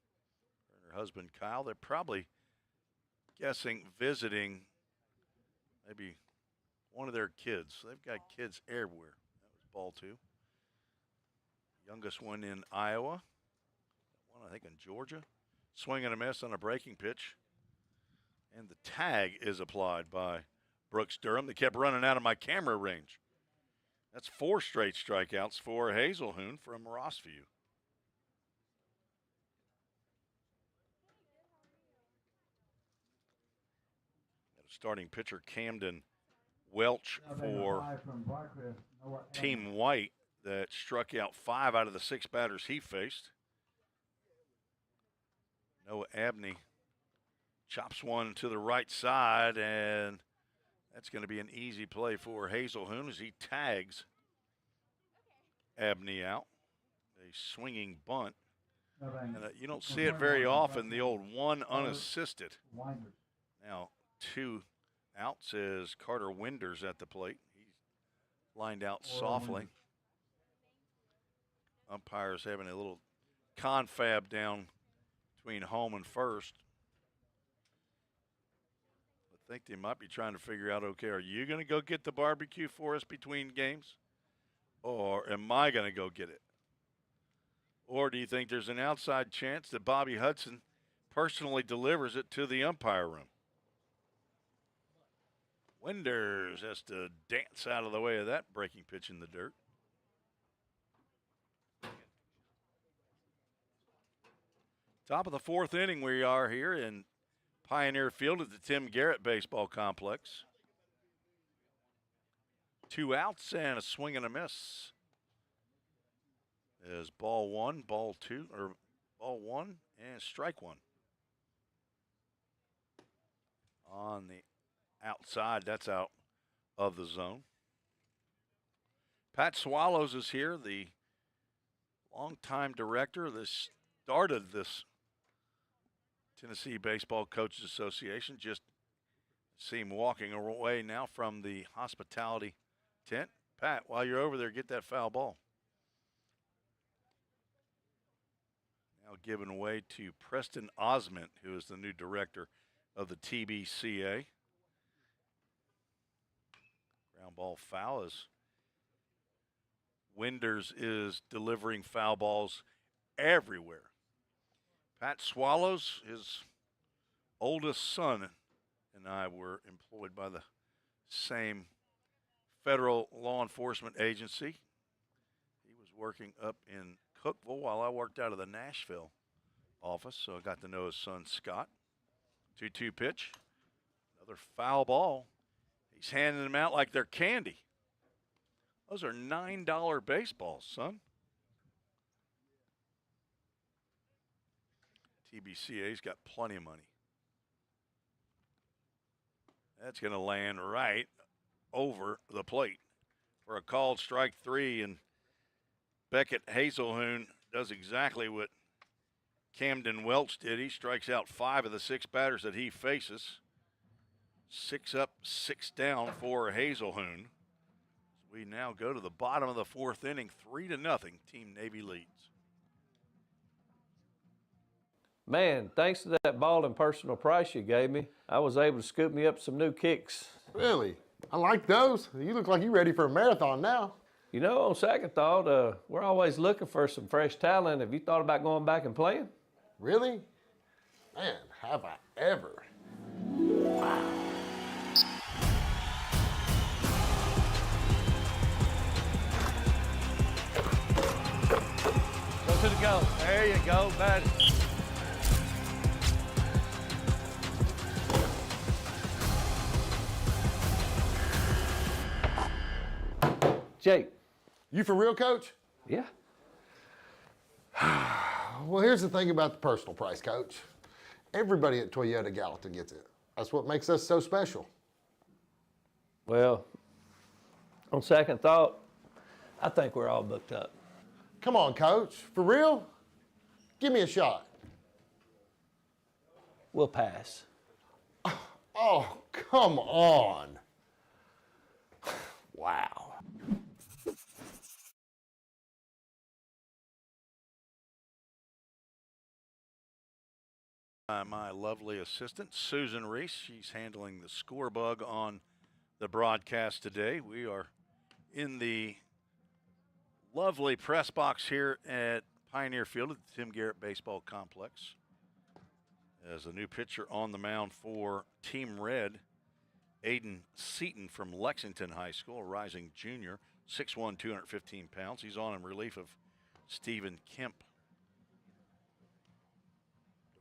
Her husband, Kyle, they're probably guessing visiting maybe one of their kids. They've got kids everywhere. That was ball 2. Youngest one in Iowa. One, I think, in Georgia. Swing and a miss on a breaking pitch. And the tag is applied by Brooks Durham. They kept running out of my camera range. That's 4 straight strikeouts for Hazelhoon from Rossview. Starting pitcher Camden Welch for Team White that struck out 5 out of the 6 batters he faced. Noah Abney chops one to the right side, and that's going to be an easy play for Hazelhoon as he tags Abney out. A swinging bunt. And you don't see it very often, the old one unassisted. Now 2 outs is Carter Winders at the plate. He's lined out softly. Umpires having a little confab down between home and first. I think they might be trying to figure out, okay, are you going to go get the barbecue for us between games? Or am I going to go get it? Or do you think there's an outside chance that Bobby Hudson personally delivers it to the umpire room? Winders has to dance out of the way of that breaking pitch in the dirt. Top of the 4th inning we are here in Pioneer Field at the Tim Garrett Baseball Complex. 2 outs and a swing and a miss. Is ball 1, ball 2, or ball 1 and strike 1. On the outside, that's out of the zone. Pat Swallows is here, the longtime director. This started this Tennessee Baseball Coaches Association. Just see him walking away now from the hospitality tent. Pat, while you're over there, get that foul ball. Now given way to Preston Osment, who is the new director of the TBCA. Ground ball foul as Winders is delivering foul balls everywhere. Pat Swallows, his oldest son, and I were employed by the same federal law enforcement agency. He was working up in Cookville while I worked out of the Nashville office, so I got to know his son, Scott. 2-2 pitch. Another foul ball. He's handing them out like they're candy. Those are $9 baseballs, son. TBCA's got plenty of money. That's going to land right over the plate for a called strike 3, and Beckett Hazelhoon does exactly what Camden Welch did. He strikes out 5 of the 6 batters that he faces. 6 up, 6 down for Hazelhoon. We now go to the bottom of the 4th inning, 3-0. Team Navy leads. Man, thanks to that ball and personal price you gave me, I was able to scoop me up some new kicks. Really? I like those. You look like you're ready for a marathon now. You know, on second thought, we're always looking for some fresh talent. Have you thought about going back and playing? Really? Man, have I ever. Wow. Go to the goal. There you go, buddy. Jake. You for real, Coach? Yeah. Well, here's the thing about the personal price, Coach. Everybody at Toyota Gallatin gets it. That's what makes us so special. Well, on second thought, I think we're all booked up. Come on, Coach. For real? Give me a shot. We'll pass. Oh, come on. Wow. My lovely assistant, Susan Reese. She's handling the score bug on the broadcast today. We are in the lovely press box here at Pioneer Field at the Tim Garrett Baseball Complex. As a new pitcher on the mound for Team Red, Aiden Seaton from Lexington High School, a rising junior, 6'1", 215 pounds. He's on in relief of Stephen Kemp.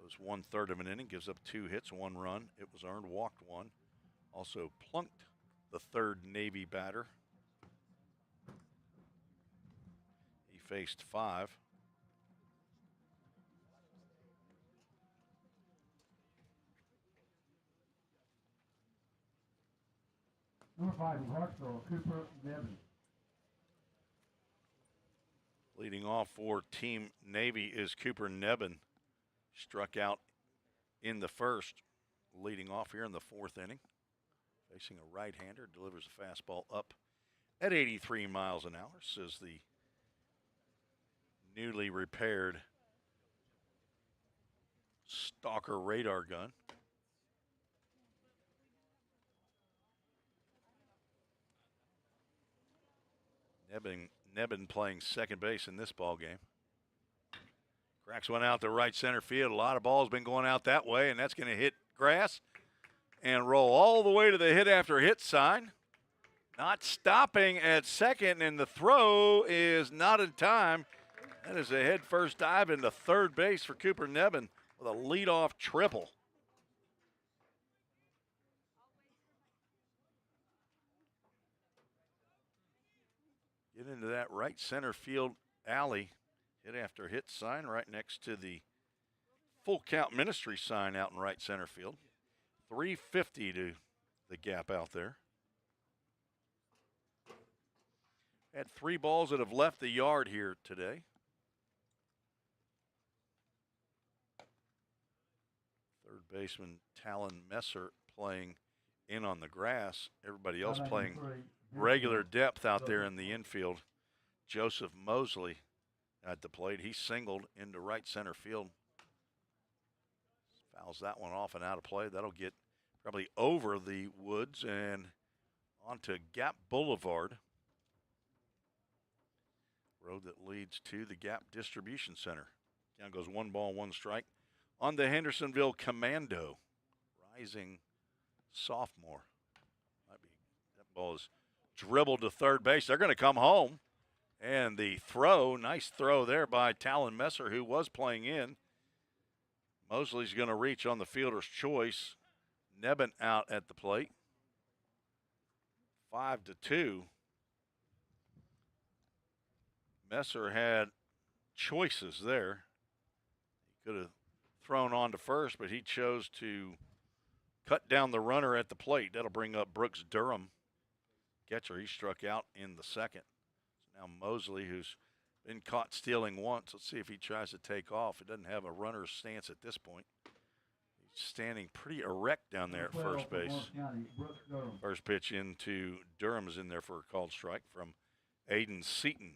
Goes 1/3 of an inning, gives up 2 hits, 1 run. It was earned, walked 1. Also plunked the 3rd Navy batter. He faced 5. Number 5 in Clarksville, Cooper Nevin. Leading off for Team Navy is Cooper Nebben. Struck out in the first, leading off here in the 4th inning. Facing a right-hander, delivers a fastball up at 83 miles an hour, says the newly repaired Stalker radar gun. Nebben playing second base in this ball game. Cracks one out to right center field. A lot of balls been going out that way, and that's going to hit grass and roll all the way to the hit after hit sign. Not stopping at second, and the throw is not in time. That is a head first dive into third base for Cooper Nebben with a leadoff triple. Get into that right center field alley. Hit after hit sign right next to the full count ministry sign out in right center field. 350 to the gap out there. Had 3 balls that have left the yard here today. Third baseman Talon Messer playing in on the grass. Everybody else playing regular depth out there in the infield. Joseph Mosley at the plate. He singled into right center field. Fouls that one off and out of play. That'll get probably over the woods and onto Gap Boulevard, road that leads to the Gap Distribution Center. Down goes 1 ball, 1 strike on the Hendersonville Commando, rising sophomore. That ball is dribbled to third base. They're going to come home. And the throw, nice throw there by Talon Messer, who was playing in. Mosley's going to reach on the fielder's choice. Nebben out at the plate. 5-2. Messer had choices there. He could have thrown on to first, but he chose to cut down the runner at the plate. That'll bring up Brooks Durham, catcher. He struck out in the second. So now Mosley, who's been caught stealing once. Let's see if he tries to take off. He doesn't have a runner's stance at this point. He's standing pretty erect down there at first base. First pitch into Durham is in there for a called strike from Aiden Seaton.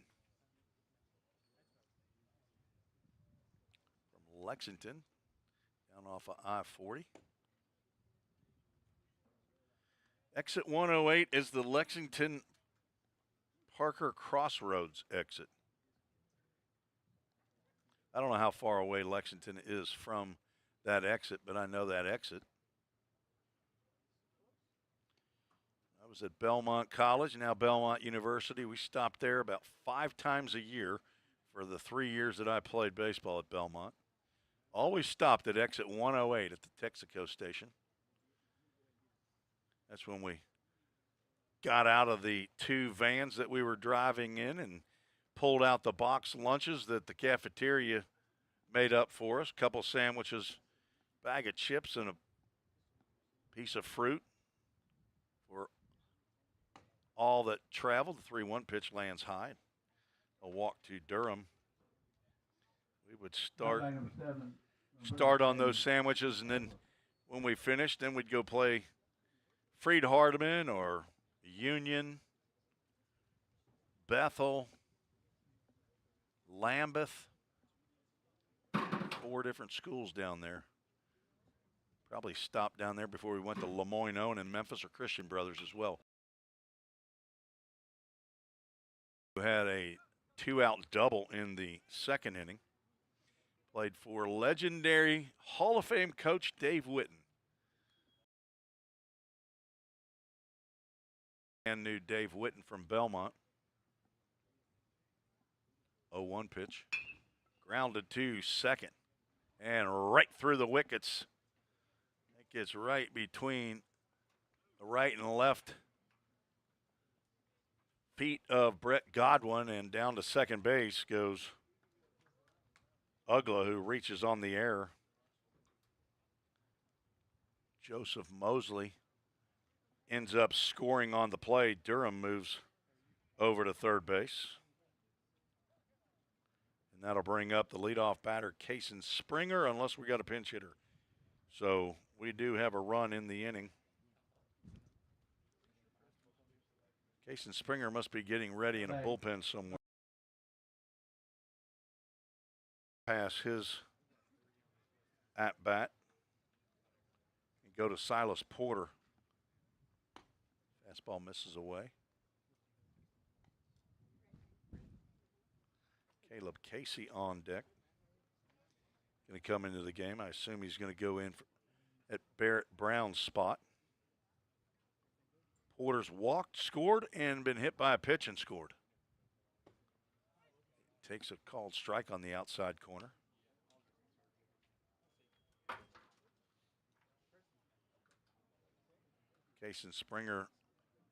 From Lexington, down off of I-40. Exit 108 is the Lexington Parker Crossroads exit. I don't know how far away Lexington is from that exit, but I know that exit. I was at Belmont College, now Belmont University. We stopped there about 5 times a year for the 3 years that I played baseball at Belmont. Always stopped at exit 108 at the Texaco station. That's when we got out of the 2 vans that we were driving in and pulled out the box lunches that the cafeteria made up for us. A couple sandwiches, bag of chips, and a piece of fruit for all that traveled. The 3-1 pitch lands high. A walk to Durham. We would start on those sandwiches, and then when we finished, then we'd go play Freed Hardeman or Union, Bethel, Lambeth. 4 different schools down there. Probably stopped down there before we went to Lemoyne and Memphis or Christian Brothers as well. We had a 2-out double in the second inning. Played for legendary Hall of Fame coach Dave Whitten. And knew Dave Whitten from Belmont. 0-1 pitch. Grounded to second. And right through the wickets. It gets right between the right and left feet of Brett Godwin, and down to second base goes Ugla, who reaches on the air. Joseph Mosley ends up scoring on the play. Durham moves over to third base. And that'll bring up the leadoff batter, Cason Springer, unless we got a pinch hitter. So we do have a run in the inning. Cason Springer must be getting ready in a bullpen somewhere. Pass his at-bat. And go to Silas Porter. Fastball misses away. Caleb Casey on deck. Going to come into the game. I assume he's going to go in at Barrett Brown's spot. Porter's walked, scored, and been hit by a pitch and scored. Takes a called strike on the outside corner. Cason Springer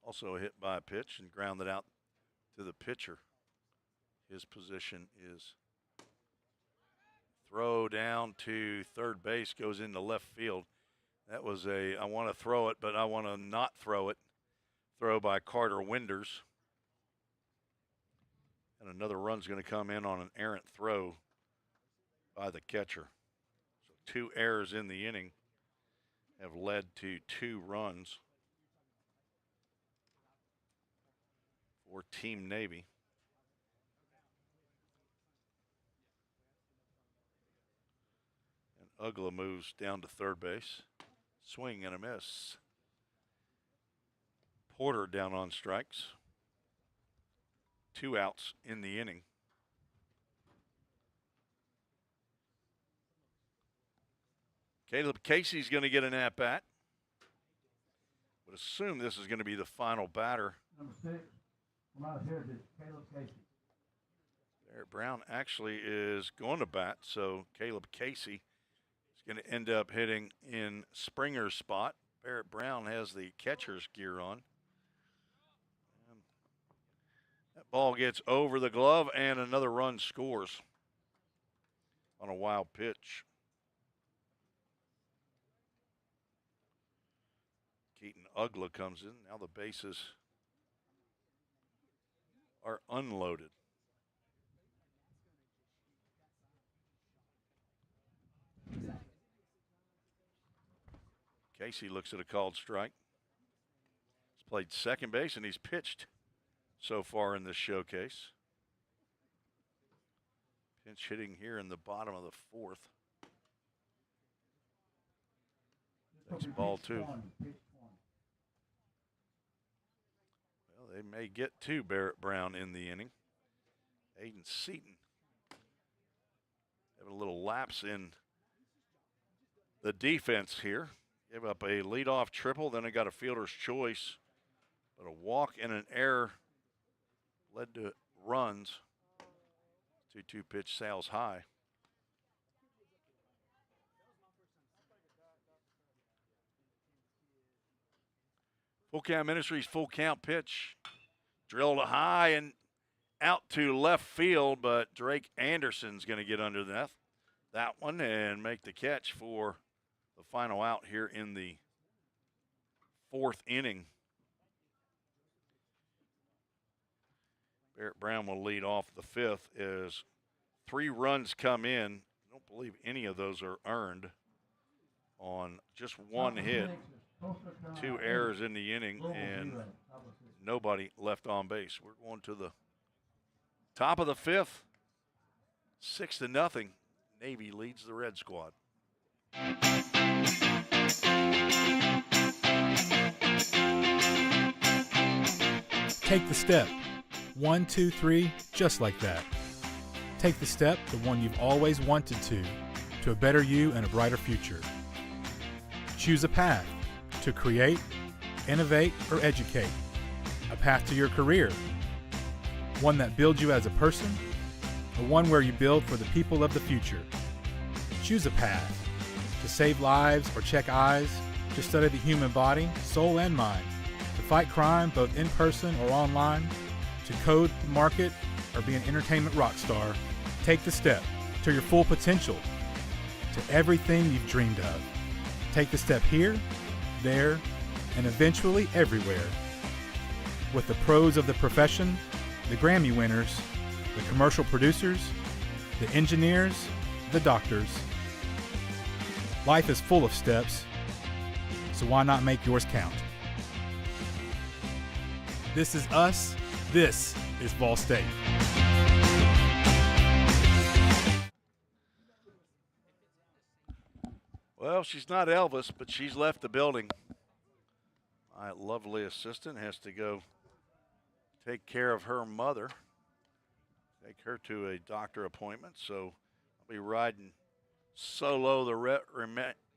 also hit by a pitch and grounded out to the pitcher. His position is throw down to third base, goes into left field. That was a, I want to throw it, but I want to not throw it. Throw by Carter Winders. And another run's going to come in on an errant throw by the catcher. So 2 errors in the inning have led to 2 runs for Team Navy. Ugla moves down to third base. Swing and a miss. Porter down on strikes. 2 outs in the inning. Caleb Casey's going to get an at-bat. Would assume this is going to be the final batter. Number 6, from out of Heritage, Caleb Casey. Barrett Brown actually is going to bat, so Caleb Casey is going to end up hitting in Springer's spot. Barrett Brown has the catcher's gear on. And that ball gets over the glove, and another run scores on a wild pitch. Keaton Ugla comes in. Now the bases are unloaded. Casey looks at a called strike. He's played second base, and he's pitched so far in this showcase. Pinch hitting here in the bottom of the 4th. Next ball, 2. Well, they may get 2 Barrett Brown in the inning. Aiden Seaton having a little lapse in the defense here. Gave up a leadoff triple, then it got a fielder's choice. But a walk and an error led to runs. 2-2 pitch, Sal's high. Full Count Ministries full count pitch. Drilled high and out to left field, but Drake Anderson's going to get under that one and make the catch for the final out here in the 4th inning. Barrett Brown will lead off the 5th as 3 runs come in. I don't believe any of those are earned on just 1 hit. 2 errors in the inning and nobody left on base. We're going to the top of the 5th. 6-0. Navy leads the Red Squad. Take the step. 1, 2, 3, just like that. Take the step, the one you've always wanted to a better you and a brighter future. Choose a path to create, innovate, or educate. A path to your career. One that builds you as a person, or one where you build for the people of the future. Choose a path to save lives or check eyes, to study the human body, soul, and mind, to fight crime both in person or online, to code the market, or be an entertainment rock star. Take the step to your full potential, to everything you've dreamed of. Take the step here, there, and eventually everywhere. With the pros of the profession, the Grammy winners, the commercial producers, the engineers, the doctors. Life is full of steps, so why not make yours count? This is us. This is Ball State. Well, she's not Elvis, but she's left the building. My lovely assistant has to go take care of her mother, take her to a doctor appointment. So I'll be riding solo the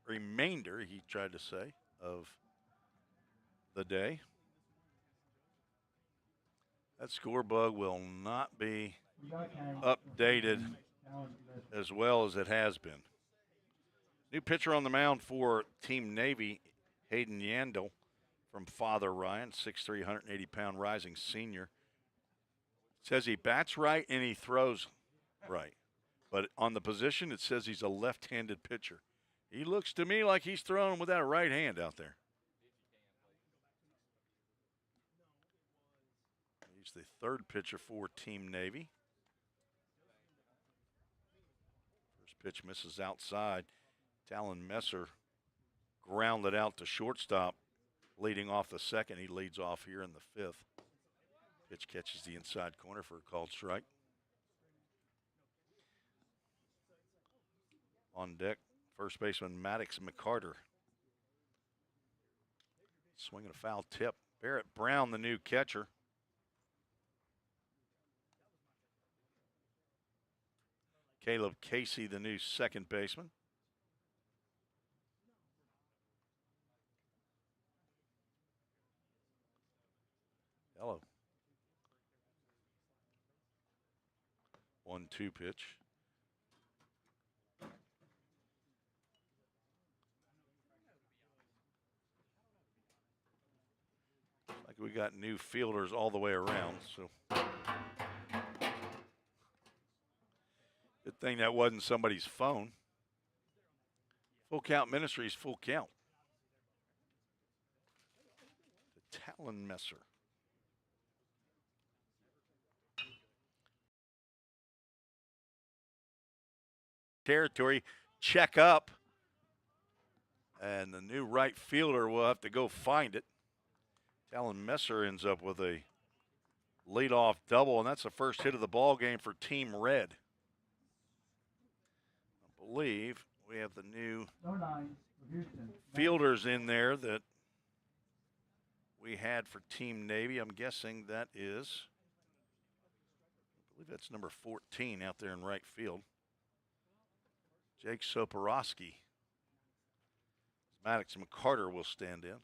remainder, he tried to say, of the day. That score bug will not be updated as well as it has been. New pitcher on the mound for Team Navy, Hayden Yandel from Father Ryan, 6'3", 180-pound rising senior. Says he bats right and he throws right. But on the position, it says he's a left-handed pitcher. He looks to me like he's throwing with that right hand out there. He's the 3rd pitcher for Team Navy. First pitch misses outside. Talon Messer grounded out to shortstop, leading off the 2nd. He leads off here in the 5th. Pitch catches the inside corner for a called strike. On deck First baseman Maddox McCarter. Swinging a foul tip. Barrett Brown, the new catcher. Caleb Casey, the new second baseman. Hello. 1-2 pitch. Like we got new fielders all the way around, so. Good thing that wasn't somebody's phone. Full Count Ministries, full count. The Talon Messer. Territory, check up. And the new right fielder will have to go find it. Talon Messer ends up with a leadoff double, and that's the first hit of the ball game for Team Red. I believe we have the new fielders in there that we had for Team Navy. I'm guessing that is, I believe that's number 14 out there in right field. Jake Soporowski. Maddox McCarter will stand in.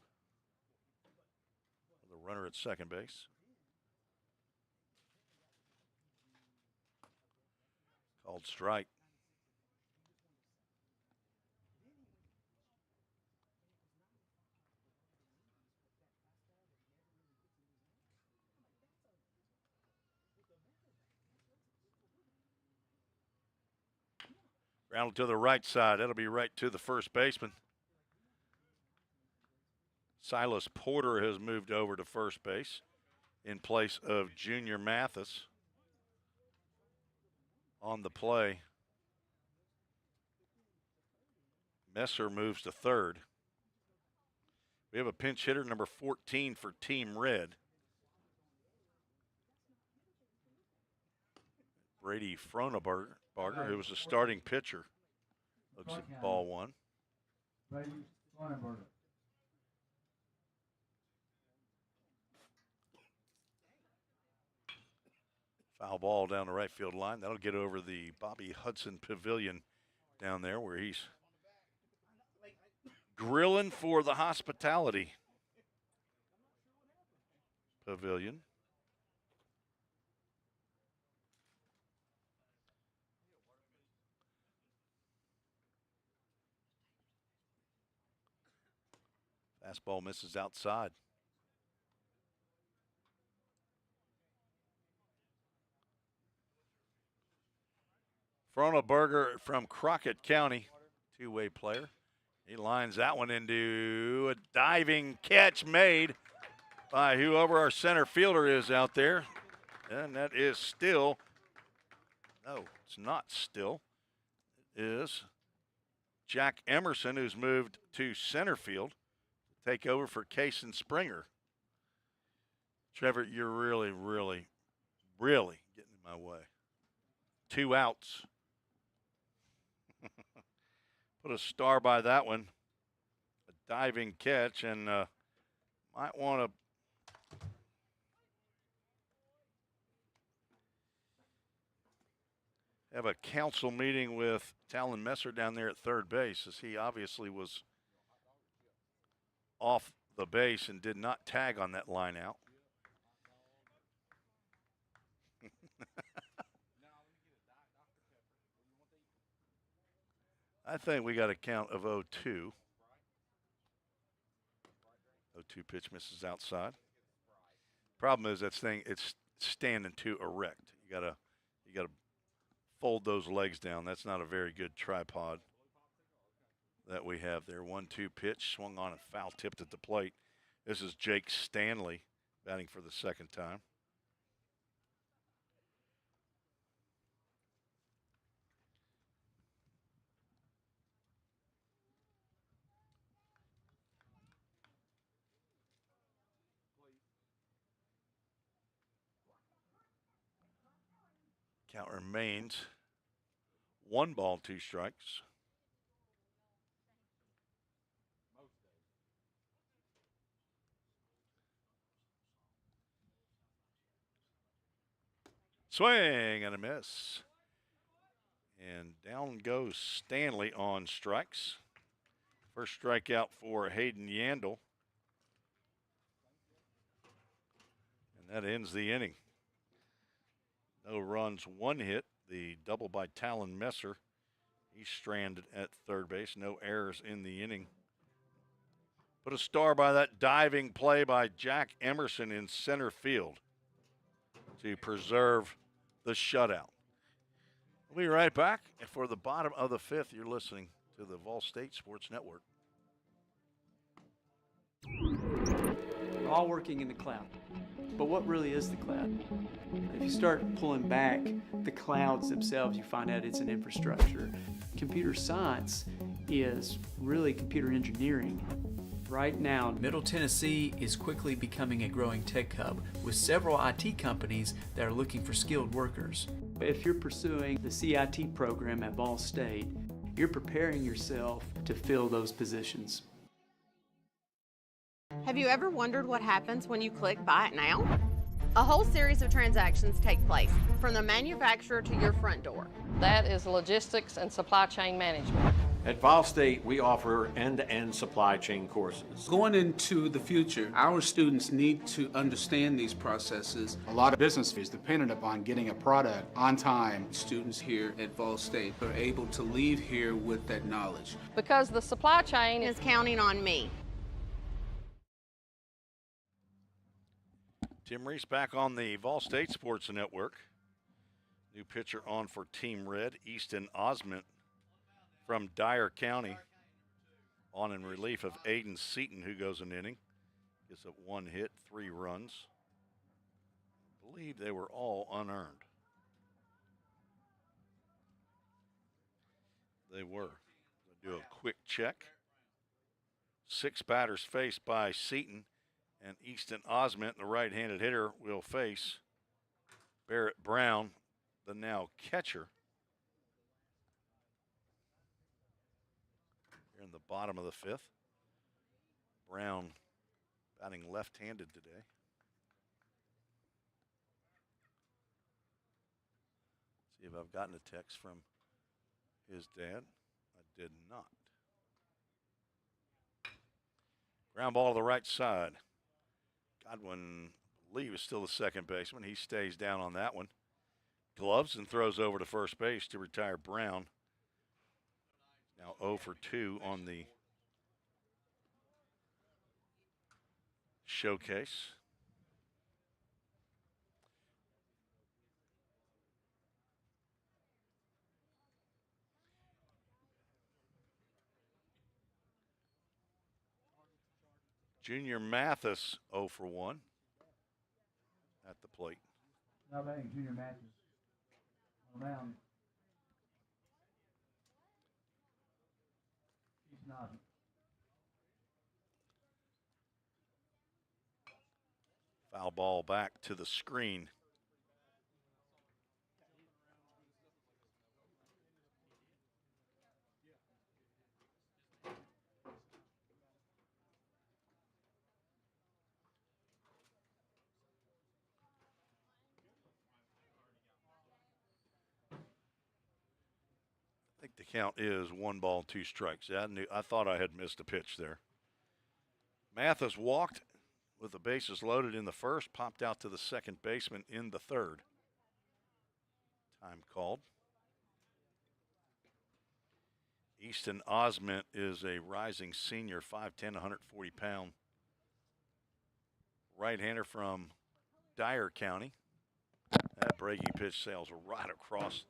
The runner at second base. Called strike. Grounded to the right side. That'll be right to the first baseman. Silas Porter has moved over to first base in place of Junior Mathis on the play. Messer moves to third. We have a pinch hitter, number 14 for Team Red. Brady Fronebarger, who was the starting pitcher. Looks at ball one. Brady Fronebarger. Foul ball down the right field line. That'll get over the Bobby Hudson Pavilion down there where he's grilling for the hospitality pavilion. Fastball misses outside. Froneberger from Crockett County, two-way player. He lines that one into a diving catch made by whoever our center fielder is out there. And that is still, no, it's not still. It is Jack Emerson, who's moved to center field to take over for Kason Springer. Trevor, you're really, really, really getting in my way. 2 outs. Put a star by that one. A diving catch, and might want to have a council meeting with Talon Messer down there at third base, as he obviously was off the base and did not tag on that line out. I think we got a count of 0-2. 0-2 pitch misses outside. Problem is that thing, it's standing too erect. You gotta fold those legs down. That's not a very good tripod that we have there. 1-2 pitch swung on and foul tipped at the plate. This is Jake Stanley batting for the second time. Count remains 1 ball, 2 strikes. Swing and a miss. And down goes Stanley on strikes. First strikeout for Hayden Yandel. And that ends the inning. No runs, one hit. The double by Talon Messer. He's stranded at third base. No errors in the inning. Put a star by that diving play by Jack Emerson in center field to preserve the shutout. We'll be right back. And for the bottom of the fifth, you're listening to the Vol State Sports Network. We're all working in the cloud. But what really is the cloud? If you start pulling back the clouds themselves, you find out it's an infrastructure. Computer science is really computer engineering. Right now, Middle Tennessee is quickly becoming a growing tech hub with several IT companies that are looking for skilled workers. if you're pursuing the CIT program at Vol State, you're preparing yourself to fill those positions. Have you ever wondered what happens when you click Buy It Now? A whole series of transactions take place, from the manufacturer to your front door. That is logistics and supply chain management. At Vol State, we offer end-to-end supply chain courses. Going into the future, our students need to understand these processes. A lot of business is dependent upon getting a product on time. Students here at Vol State are able to leave here with that knowledge. Because the supply chain is counting on me. Tim Reese back on the Vol State Sports Network. New pitcher on for Team Red, Easton Osment from Dyer County, on in relief of Aiden Seaton, who goes an inning. Gets up 1 hit, 3 runs. I believe they were all unearned. They were. I'll do a quick check. 6 batters faced by Seaton, and Easton Osment, the right-handed hitter, will face Barrett Brown, the now catcher. Here in the bottom of the 5th. Brown batting left-handed today. See if I've gotten a text from his dad. I did not. Ground ball to the right side. Godwin, I believe, is still the second baseman. He stays down on that one. Gloves and throws over to first base to retire Brown. Now 0 for 2 on the showcase. Junior Mathis 0 for 1 at the plate. Not batting Junior Mathis on the mound. He's not. Foul ball back to the screen. I think the count is 1 ball, 2 strikes. I thought I had missed a pitch there. Mathis walked with the bases loaded in the first, popped out to the second baseman in the third. Time called. Easton Osment is a rising senior, 5'10", 140-pound right-hander from Dyer County. That breaking pitch sails right across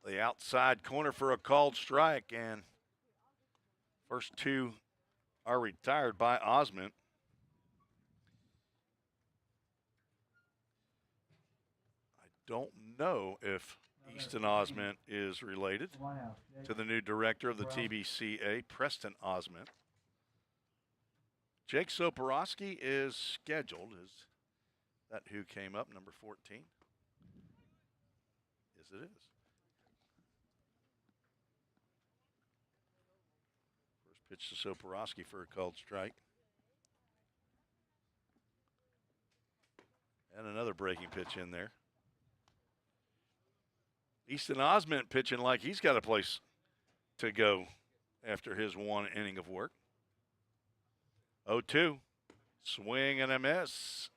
the outside corner for a called strike, and first 2 are retired by Osment. I don't know if Easton Osment is related to the new director of the TBCA, Preston Osment. Jake Soporowski is scheduled. Is that who came up, number 14? Yes, it is. Pitch to Soporowski for a called strike. And another breaking pitch in there. Easton Osment pitching like he's got a place to go after his 1 inning of work. 0-2. Swing and a miss.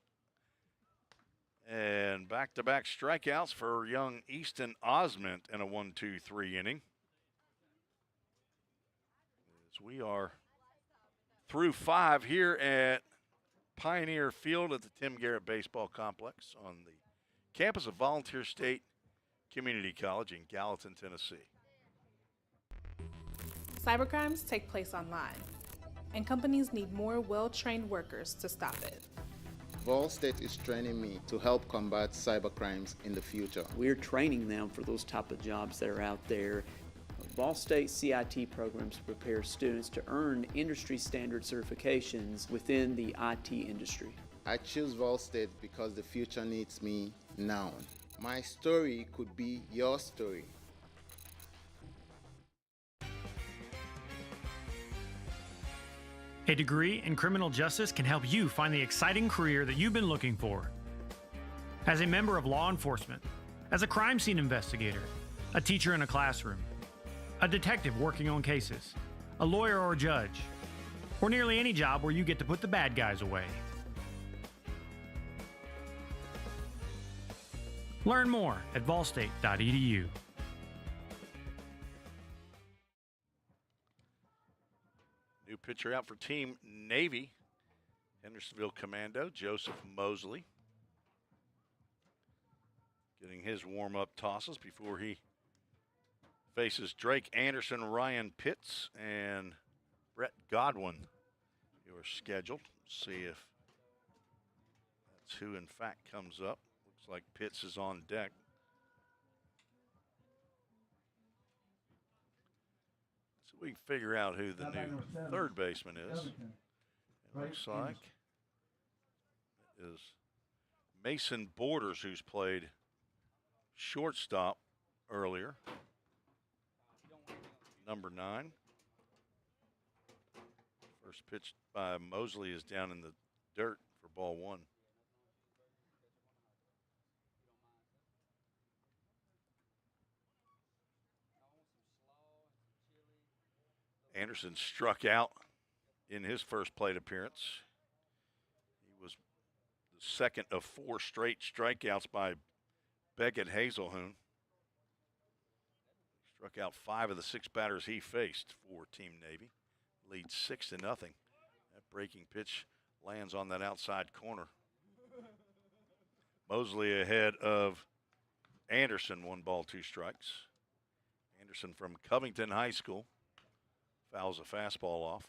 And back-to-back strikeouts for young Easton Osment in a 1-2-3 inning. As we are through 5 here at Pioneer Field at the Tim Garrett Baseball Complex on the campus of Volunteer State Community College in Gallatin, Tennessee. Cybercrimes take place online, and companies need more well-trained workers to stop it. Vol State is training me to help combat cybercrimes in the future. We're training them for those type of jobs that are out there. Vol State CIT programs prepare students to earn industry standard certifications within the IT industry. I choose Vol State because the future needs me now. My story could be your story. A degree in criminal justice can help you find the exciting career that you've been looking for. As a member of law enforcement, as a crime scene investigator, a teacher in a classroom, a detective working on cases, a lawyer or judge, or nearly any job where you get to put the bad guys away. Learn more at volstate.edu. New pitcher out for Team Navy, Hendersonville Commando, Joseph Mosley. Getting his warm-up tosses before he faces Drake Anderson, Ryan Pitts, and Brett Godwin, who are scheduled. See if that's who, in fact, comes up. Looks like Pitts is on deck. So we can figure out who the new third baseman is. It looks like it is Mason Borders, who's played shortstop earlier. Number 9. First pitch by Mosley is down in the dirt for ball 1. Anderson struck out in his first plate appearance. He was the second of 4 straight strikeouts by Beckett Hazelhoon. Struck out 5 of the 6 batters he faced for Team Navy. Leads 6-0. That breaking pitch lands on that outside corner. Mosley ahead of Anderson, 1 ball, 2 strikes. Anderson from Covington High School fouls a fastball off.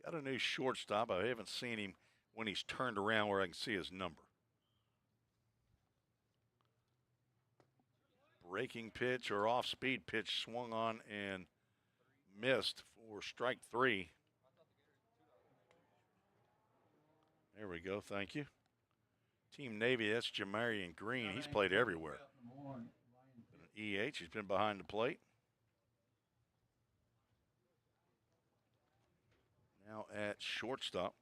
Got a new shortstop. I haven't seen him when he's turned around where I can see his number. Breaking pitch or off-speed pitch swung on and missed for strike 3. There we go. Thank you. Team Navy, that's Jamarian Green. He's played everywhere. Been an EH. He's been behind the plate. Now at shortstop.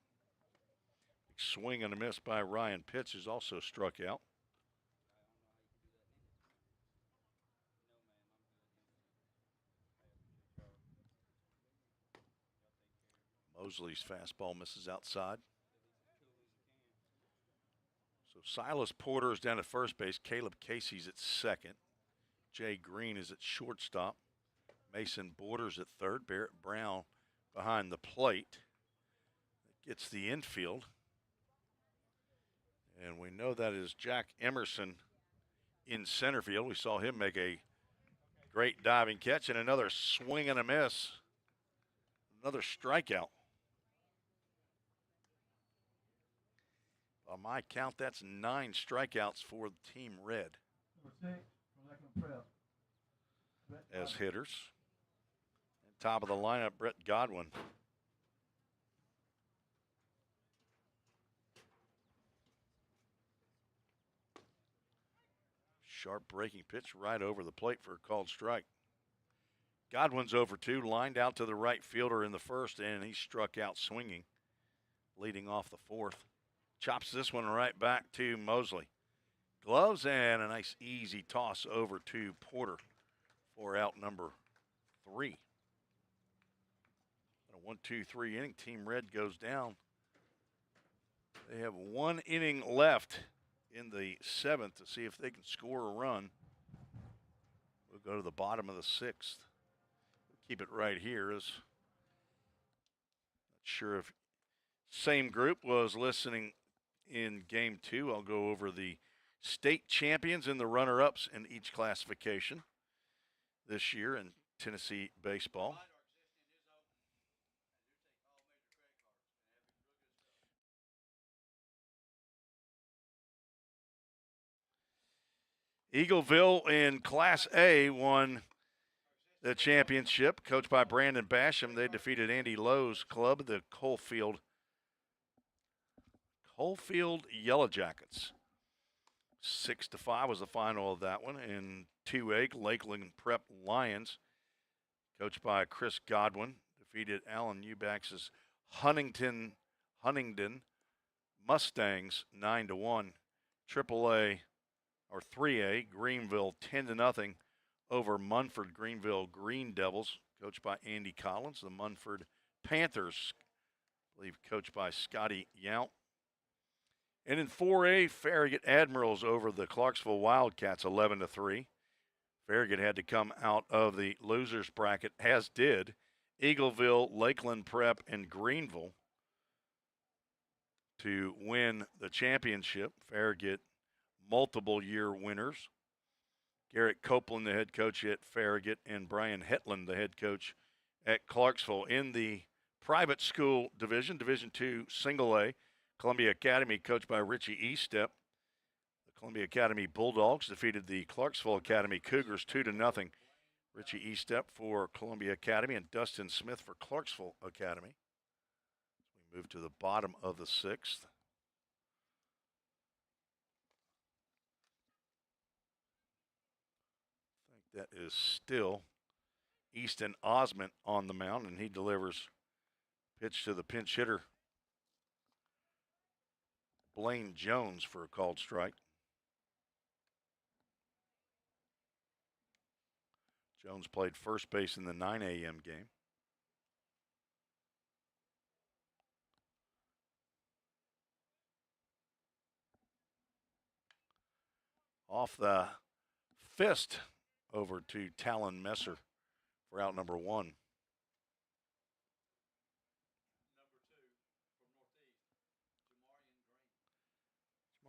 Big swing and a miss by Ryan Pitts, who's also struck out. Mosley's fastball misses outside. So Silas Porter is down at first base. Caleb Casey's at second. Jay Green is at shortstop. Mason Borders at third. Barrett Brown behind the plate. Gets the infield. And we know that is Jack Emerson in center field. We saw him make a great diving catch and another swing and a miss. Another strikeout. By my count, that's 9 strikeouts for Team Red as hitters. And top of the lineup, Brett Godwin. Sharp breaking pitch right over the plate for a called strike. Godwin's over 2, lined out to the right fielder in the first, and he struck out swinging, leading off the fourth. Chops this one right back to Mosley. Gloves and a nice easy toss over to Porter for out number 3. A 1-2-3 inning. Team Red goes down. They have 1 inning left in the 7th to see if they can score a run. We'll go to the bottom of the 6th. Keep it right here. Not sure if same group was listening in game 2. I'll go over the state champions and the runner-ups in each classification this year in Tennessee baseball. Eagleville in Class A won the championship, coached by Brandon Basham. They defeated Andy Lowe's club, the Coalfield Yellow Jackets. 6-5 was the final of that one. In 2A, Lakeland Prep Lions, coached by Chris Godwin, defeated Alan Eubanks' Huntingdon Mustangs 9-1. 3A, Greenville 10-0 over Munford Greenville Green Devils, coached by Andy Collins. The Munford Panthers, I believe, coached by Scotty Yount. And in 4A, Farragut Admirals over the Clarksville Wildcats 11-3. Farragut had to come out of the losers bracket, as did Eagleville, Lakeland Prep, and Greenville to win the championship. Farragut, multiple year winners. Garrett Copeland, the head coach at Farragut, and Brian Hetland, the head coach at Clarksville. In the private school division, Division II Single A, Columbia Academy, coached by Richie Eastep. The Columbia Academy Bulldogs defeated the Clarksville Academy Cougars 2-0. Richie Eastep for Columbia Academy and Dustin Smith for Clarksville Academy. We move to the bottom of the 6th. That is still Easton Osment on the mound, and he delivers pitch to the pinch hitter, Blaine Jones, for a called strike. Jones played first base in the 9 a.m. game. Off the fist over to Talon Messer for out number 1.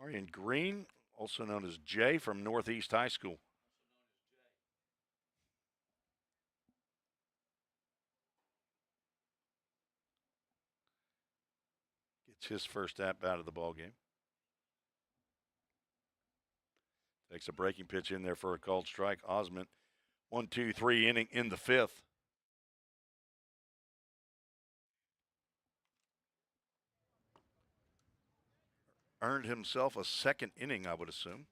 Marion Green, also known as Jay, from Northeast High School. Gets his first at-bat of the ball game. Takes a breaking pitch in there for a called strike. Osment, 1-2-3 inning in the 5th. Earned himself a second inning, I would assume.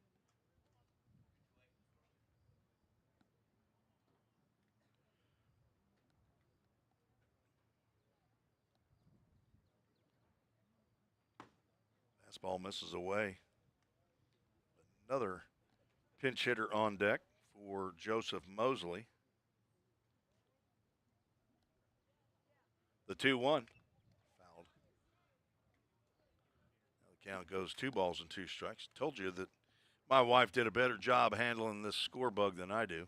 Fastball misses away. Another pinch hitter on deck for Joseph Mosley. The 2-1. Fouled. Now the count goes 2 balls and 2 strikes. Told you that my wife did a better job handling this score bug than I do.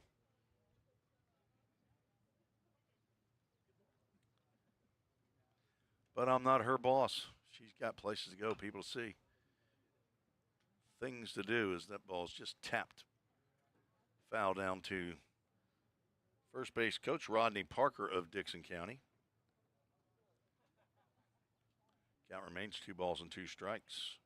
But I'm not her boss. She's got places to go, people to see. Things to do as that ball's just tapped. Foul down to first base coach Rodney Parker of Dixon County. Count remains 2 balls and 2 strikes.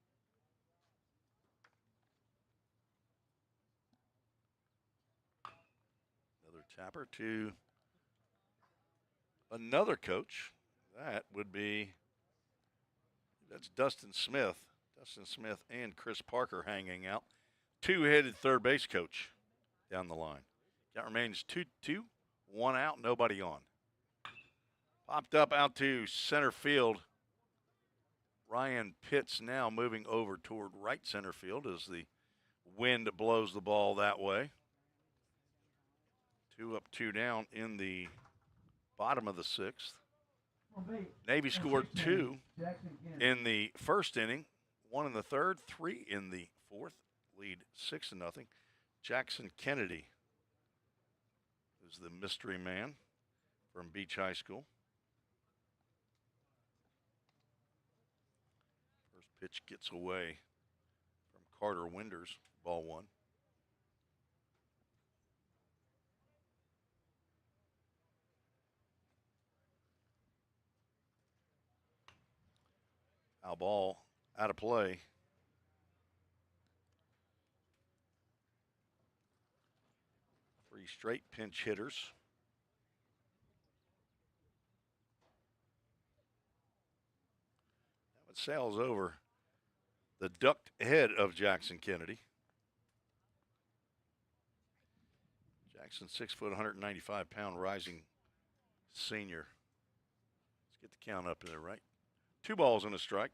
Another tapper to another coach. That would be, that's Dustin Smith. Dustin Smith and Chris Parker hanging out. two-headed third base coach down the line. Count remains 2-2, 1 out, nobody on. Popped up out to center field. Ryan Pitts now moving over toward right center field as the wind blows the ball that way. 2 up, 2 down in the bottom of the 6th. Navy scored 2 in the first inning, 1 in the third, 3 in the fourth. Lead 6-0. Jackson Kennedy is the mystery man from Beach High School. First pitch gets away from Carter Winders, ball 1. Foul ball out of play. Three straight pinch hitters. That one sails over the ducked head of Jackson Kennedy. Jackson, 6 foot, 195-pound rising senior. Let's get the count up there, right? 2 balls and a strike.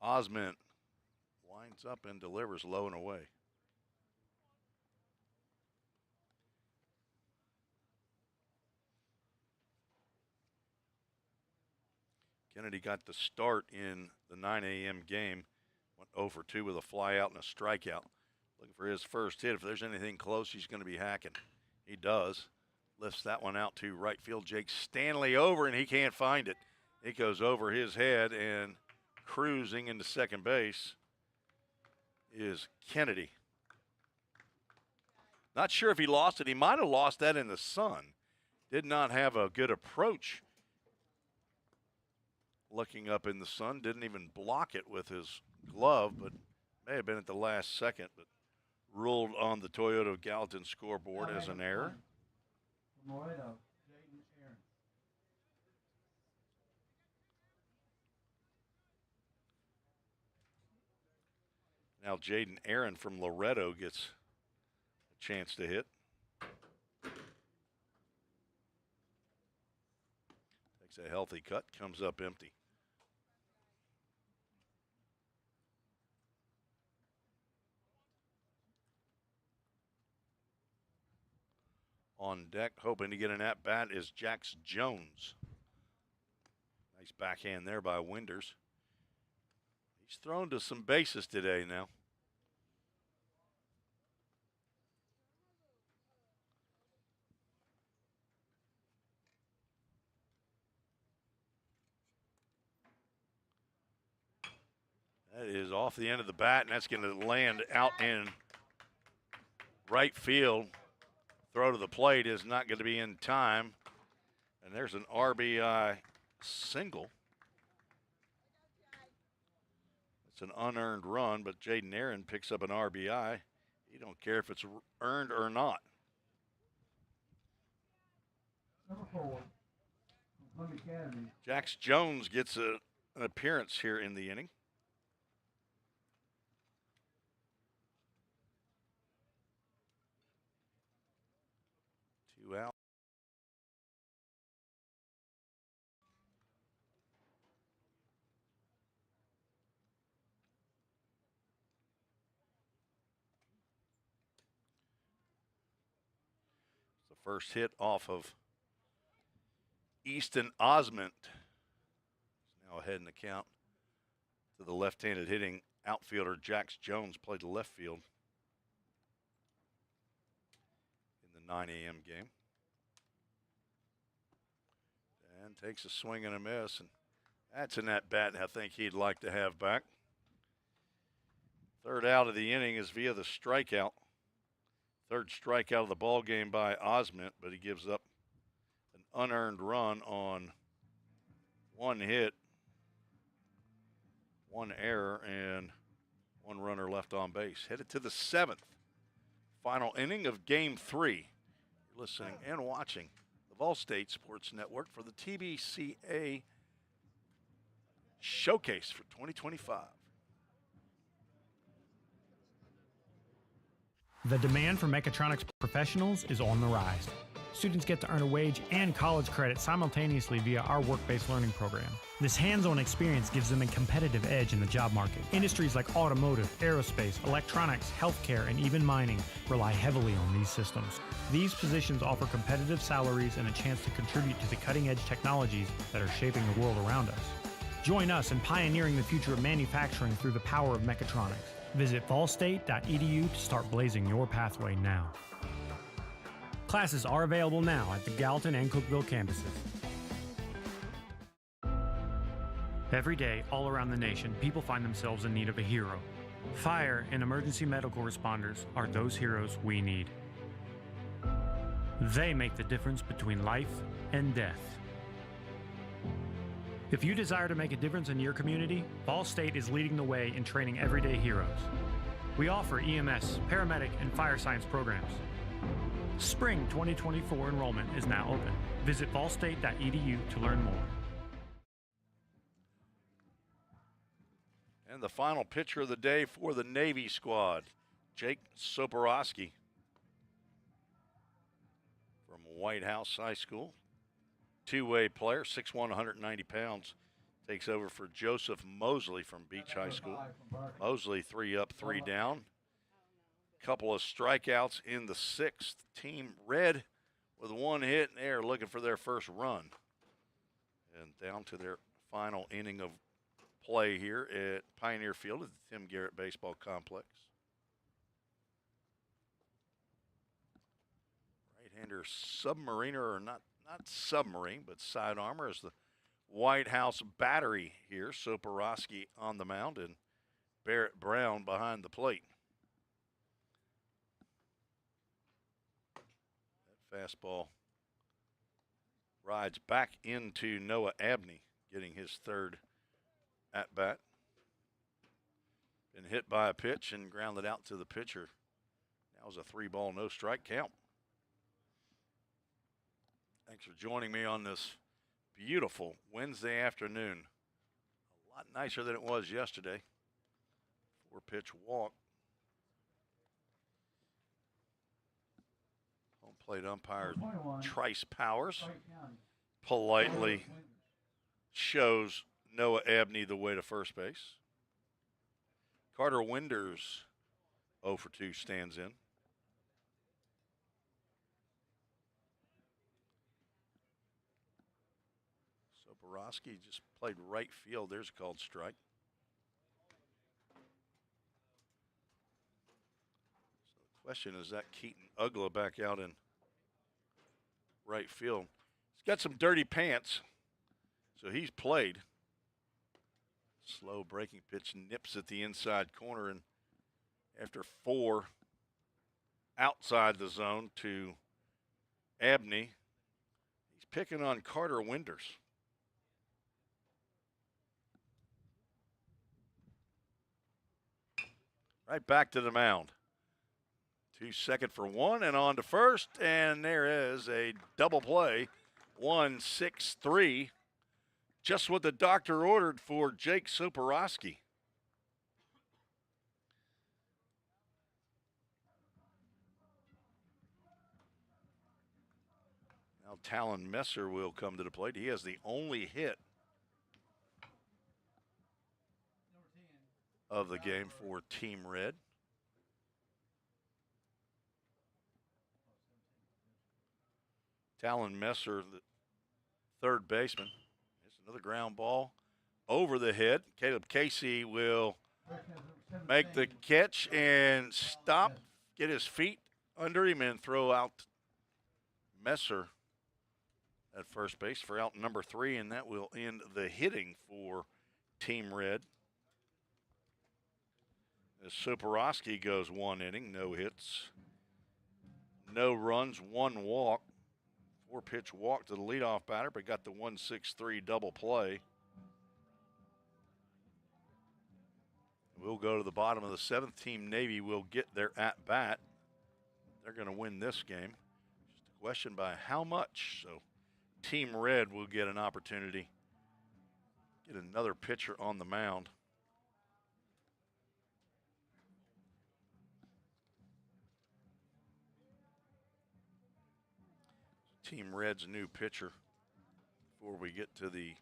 Osment winds up and delivers low and away. Kennedy got the start in the 9 a.m. game. Went 0 for 2 with a fly out and a strikeout. Looking for his first hit. If there's anything close, he's going to be hacking. He does. Lifts that one out to right field. Jake Stanley over, and he can't find it. It goes over his head, and cruising into second base is Kennedy. Not sure if he lost it. He might have lost that in the sun. Did not have a good approach looking up in the sun. Didn't even block it with his glove, but may have been at the last second, but ruled on the Toyota Gallatin scoreboard as an error. Now Jaden Aaron from Loretto gets a chance to hit. Takes a healthy cut, comes up empty. On deck, hoping to get an at-bat is Jax Jones. Nice backhand there by Winders. He's thrown to some bases today now. That is off the end of the bat, and that's going to land out in right field. Throw to the plate is not going to be in time. And there's an RBI single. It's an unearned run, but Jaden Aaron picks up an RBI. He don't care if it's earned or not. Number 4, from Academy. Jax Jones gets an appearance here in the inning. 2 out. The first hit off of Easton Osment. He's now ahead in the count to the left-handed hitting outfielder Jax Jones. Played the left field in the 9 a.m. game. And takes a swing and a miss, and that's an at-bat I think he'd like to have back. Third out of the inning is via the strikeout. Third strikeout of the ball game by Osment, but he gives up an unearned run on 1 hit, 1 error, and 1 runner left on base. Headed to the 7th, final inning of Game 3. You're listening and watching the Vol State Sports Network for the TBCA Showcase for 2025. The demand for mechatronics professionals is on the rise. Students get to earn a wage and college credit simultaneously via our work-based learning program. This hands-on experience gives them a competitive edge in the job market. Industries like automotive, aerospace, electronics, healthcare, and even mining rely heavily on these systems. These positions offer competitive salaries and a chance to contribute to the cutting-edge technologies that are shaping the world around us. Join us in pioneering the future of manufacturing through the power of mechatronics. Visit fallstate.edu to start blazing your pathway now. Classes are available now at the Gallatin and Cookeville campuses. Every day, all around the nation, people find themselves in need of a hero. Fire and emergency medical responders are those heroes we need. They make the difference between life and death. If you desire to make a difference in your community, Ball State is leading the way in training everyday heroes. We offer EMS, paramedic, and fire science programs. Spring 2024 enrollment is now open. Visit fallstate.edu to learn more. And the final pitcher of the day for the Navy squad, Jake Soporowski from White House High School. Two-way player, 6'1", 190 pounds, takes over for Joseph Mosley from Beach High School. Mosley 3 up, 3 down. Couple of strikeouts in the 6th. Team Red with 1 hit, and they're looking for their first run. And down to their final inning of play here at Pioneer Field at the Tim Garrett Baseball Complex. Right-hander submariner, or not submarine, but side armor is the White House battery here. Soporowski on the mound and Barrett Brown behind the plate. That fastball rides back into Noah Abney, getting his 3rd at-bat. Been hit by a pitch and grounded out to the pitcher. That was a 3-ball, no-strike count. Thanks for joining me on this beautiful Wednesday afternoon. A lot nicer than it was yesterday. 4-pitch walk. Home plate umpire Trice Powers politely shows Noah Abney the way to first base. Carter Winders 0 for 2 stands in. Soporowski just played right field. There's a called strike. So the question is that Keaton Ugla back out in right field. He's got some dirty pants, so he's played. Slow breaking pitch nips at the inside corner, and after 4 outside the zone to Abney, he's picking on Carter Winders. Right back to the mound. 2 second for 1 and on to first, and there is a double play. 1-6-3. Just what the doctor ordered for Jake Soporowski. Now Talon Messer will come to the plate. He has the only hit of the game for Team Red. Talon Messer, the 3rd baseman. It's another ground ball over the head. Caleb Casey will make the catch and stop, get his feet under him, and throw out Messer at first base for out number 3, and that will end the hitting for Team Red. As Soporowski goes 1 inning, no hits, no runs, 1 walk. 4-pitch walk to the leadoff batter, but got the 1-6-3 double play. We'll go to the bottom of the 7th. Team Navy will get their at-bat. They're going to win this game. Just a question by how much. So Team Red will get an opportunity. Get another pitcher on the mound. Team Red's new pitcher before we get to the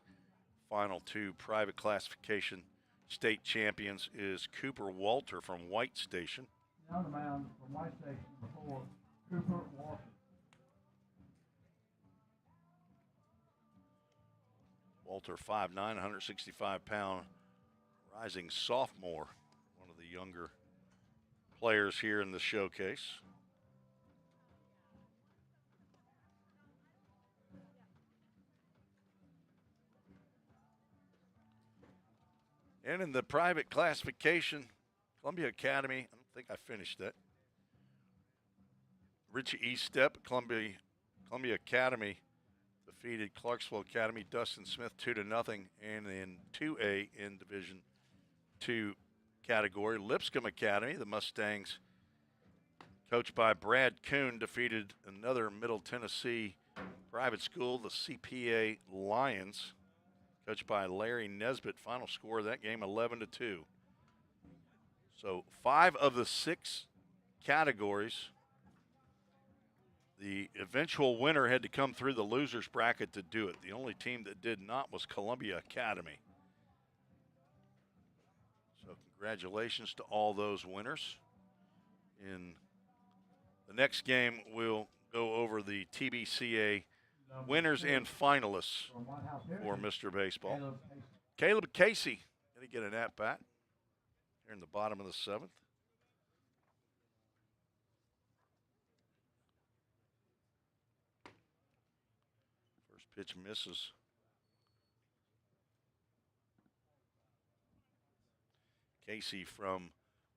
final two private classification state champions is Cooper Walter from White Station. Now on the mound from White Station, number 4, Cooper Walter. Walter, 5'9", 165-pound, rising sophomore, one of the younger players here in the showcase. And in the private classification, Columbia Academy, I don't think I finished that. Richie Eastep, Columbia Academy defeated Clarksville Academy, Dustin Smith 2-0, and in 2A in Division II category, Lipscomb Academy, the Mustangs, coached by Brad Kuhn, defeated another Middle Tennessee private school, the CPA Lions, coached by Larry Nesbitt. Final score of that game, 11-2. So 5 of the 6 categories, the eventual winner had to come through the losers bracket to do it. The only team that did not was Columbia Academy. So congratulations to all those winners. In the next game, we'll go over the TBCA winners and finalists for Mr. Baseball. Caleb Casey going to get an at-bat here in the bottom of the 7th. First pitch misses. Casey from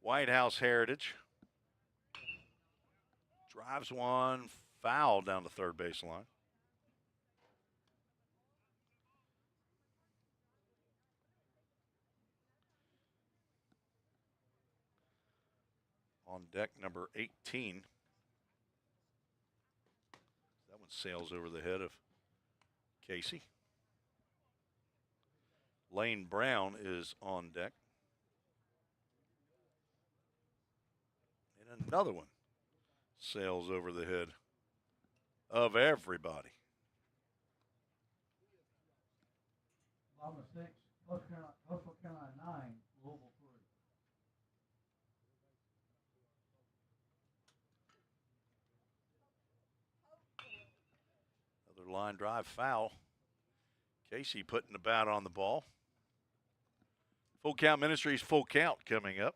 White House Heritage drives one foul down the third base line. On deck, number 18. That one sails over the head of Casey. Lane Brown is on deck. And another one sails over the head of everybody. Alabama 6, North Carolina 9, Louisville 3. Another line drive foul. Casey putting the bat on the ball. Full Count Ministries Full Count coming up.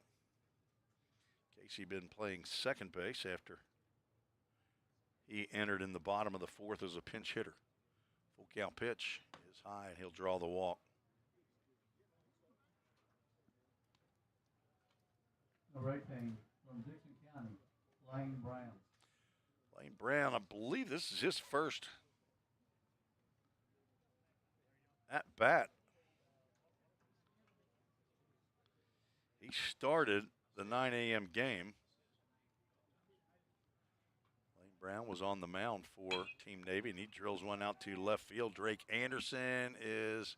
Casey been playing second base after he entered in the bottom of the 4th as a pinch hitter. Full count pitch is high, and he'll draw the walk. Number 18, from Dixon County, Lane Brown. Lane Brown, I believe this is his first at bat. He started the 9 a.m. game. Lane Brown was on the mound for Team Navy, and he drills one out to left field. Drake Anderson is,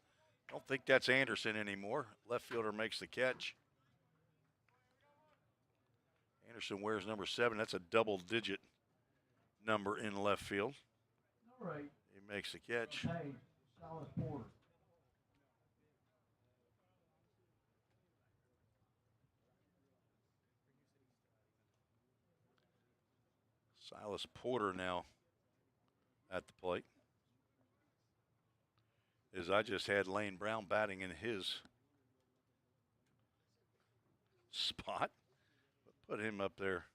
I don't think that's Anderson anymore. Left fielder makes the catch. Anderson wears number 7. That's a double-digit number in left field. Number 8. He makes the catch. Hey, Silas Porter. Silas Porter now at the plate. As I just had Lane Brown batting in his spot. Put him up there.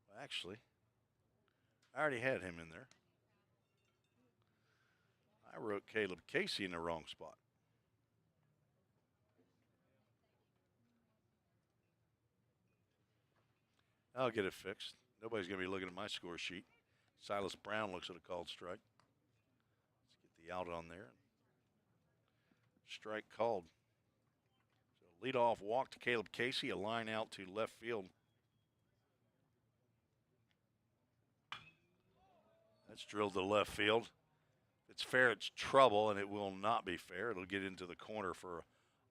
Well, actually, I already had him in there. I wrote Caleb Casey in the wrong spot. I'll get it fixed. Nobody's going to be looking at my score sheet. Silas Brown looks at a called strike. Let's get the out on there. Strike called. So leadoff walk to Caleb Casey, a line out to left field. That's drilled to left field. If it's fair, it's trouble, and it will not be fair. It'll get into the corner for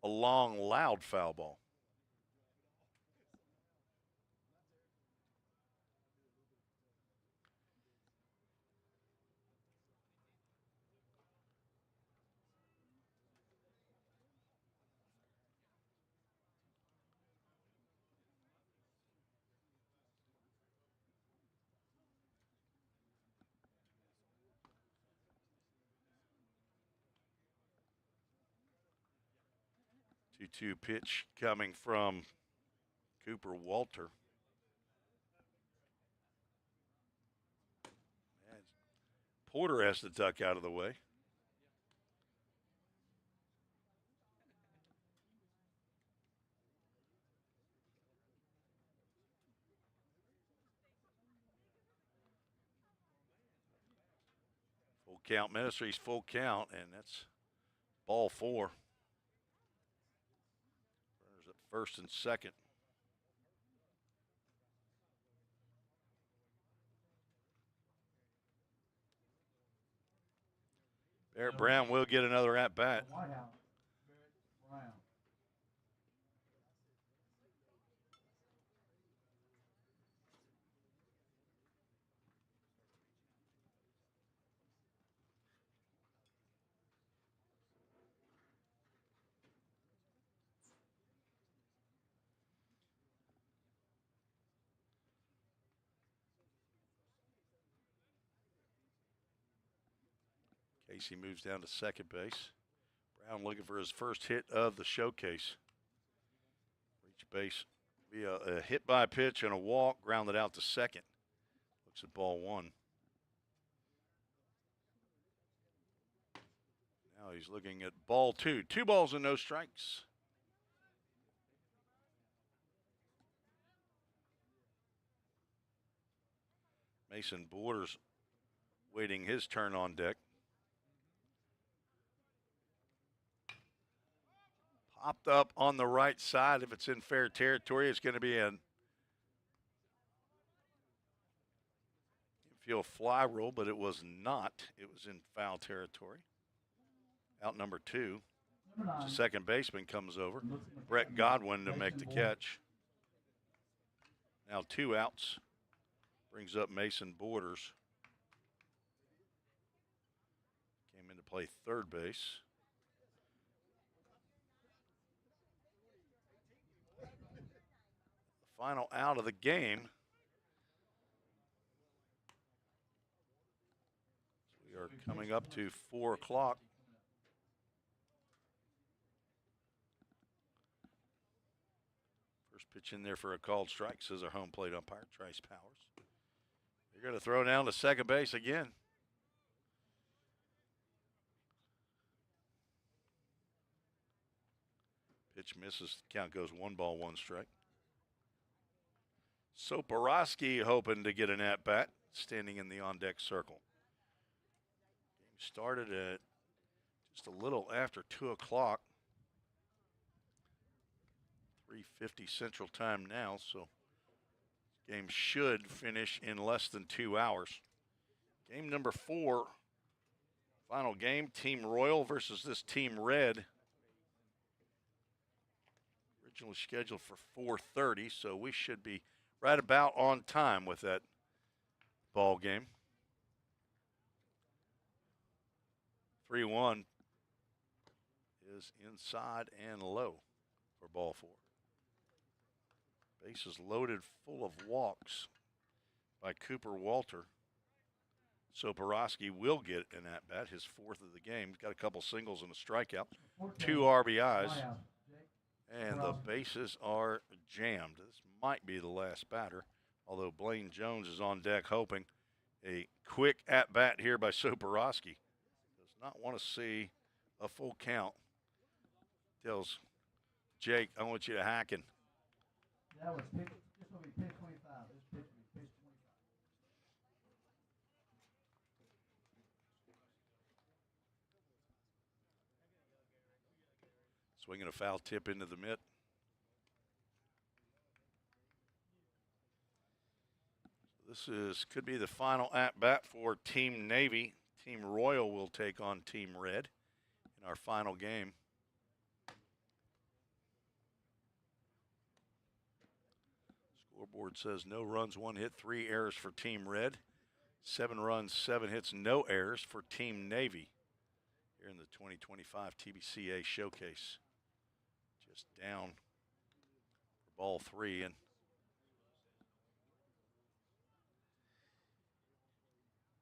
a long, loud foul ball. 2-2 pitch coming from Cooper Walter. And Porter has to duck out of the way. Full count, Ministries, full count, and that's ball 4. Runners at first and second. Barrett Brown will get another at bat. White House, Barrett Brown. Casey moves down to second base. Brown looking for his first hit of the showcase. Reach base via a hit by pitch and a walk, grounded out to second. Looks at ball 1. Now he's looking at ball 2. 2 balls and no strikes. Mason Borders waiting his turn on deck. Popped up on the right side. If it's in fair territory, it's going to be an infield fly rule, but it was not. It was in foul territory. Out number 2. The second baseman comes over. Brett Godwin to make the catch. Now 2 outs. Brings up Mason Borders. Came in to play third base. Final out of the game. We are coming up to 4 o'clock. First pitch in there for a called strike, says our home plate umpire, Trice Powers. They're going to throw down to second base again. Pitch misses. Count goes 1 ball, 1 strike. Soporowski hoping to get an at-bat, standing in the on-deck circle. Game started at just a little after 2 o'clock. 3:50 Central Time now, so game should finish in less than 2 hours. Game number 4, final game, Team Royal versus this Team Red. Originally scheduled for 4:30, so we should be right about on time with that ball game. 3-1 is inside and low for ball 4. Bases loaded full of walks by Cooper Walter. Soporowski will get an at-bat, his 4th of the game. He's got a couple singles and a strikeout, 2 RBIs. And the bases are jammed. This might be the last batter, although Blaine Jones is on deck hoping a quick at-bat here by Soporowski. Does not want to see a full count. Tells Jake, I want you to hack in. That was pitch, this will be pitch 25. This pitch will be pitch 25. Swinging a foul tip into the mitt. This could be the final at-bat for Team Navy. Team Royal will take on Team Red in our final game. Scoreboard says no runs, 1 hit, 3 errors for Team Red. 7 runs, 7 hits, no errors for Team Navy here in the 2025 TBCA Showcase. Just down for ball 3, and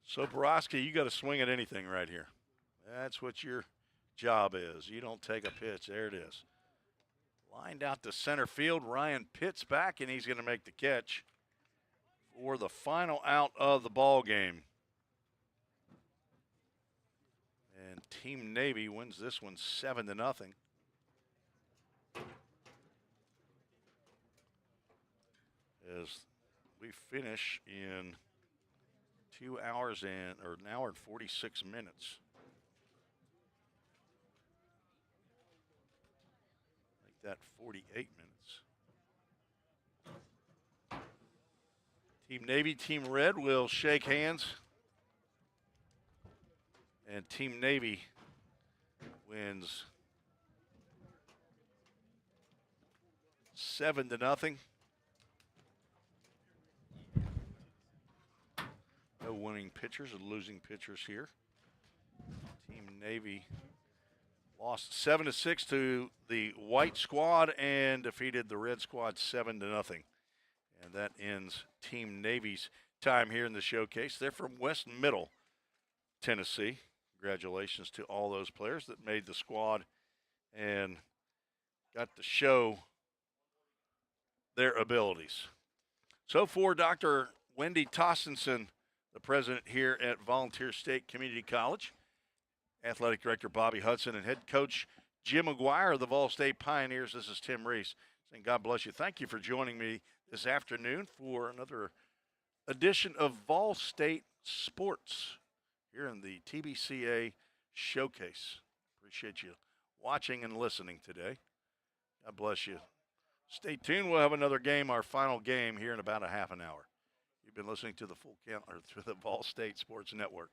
Soporowski, you got to swing at anything right here. That's what your job is. You don't take a pitch. There it is. Lined out to center field. Ryan Pitts back, and he's going to make the catch for the final out of the ball game. And Team Navy wins this one 7-0. As we finish in 2 hours or an hour and 46 minutes. Make that 48 minutes. Team Navy, Team Red will shake hands. And Team Navy wins 7-0. No winning pitchers or losing pitchers here. Team Navy lost 7-6 to the white squad and defeated the red squad 7-0. And that ends Team Navy's time here in the showcase. They're from West Middle, Tennessee. Congratulations to all those players that made the squad and got to show their abilities. So for Dr. Wendy Tossenson, the president here at Volunteer State Community College, athletic director Bobby Hudson, and head coach Jim McGuire of the Vol State Pioneers, this is Tim Reese saying God bless you. Thank you for joining me this afternoon for another edition of Vol State Sports here in the TBCA Showcase. Appreciate you watching and listening today. God bless you. Stay tuned. We'll have another game, our final game, here in about a half an hour. You've been listening to the Full Count or through the Vol State Sports Network.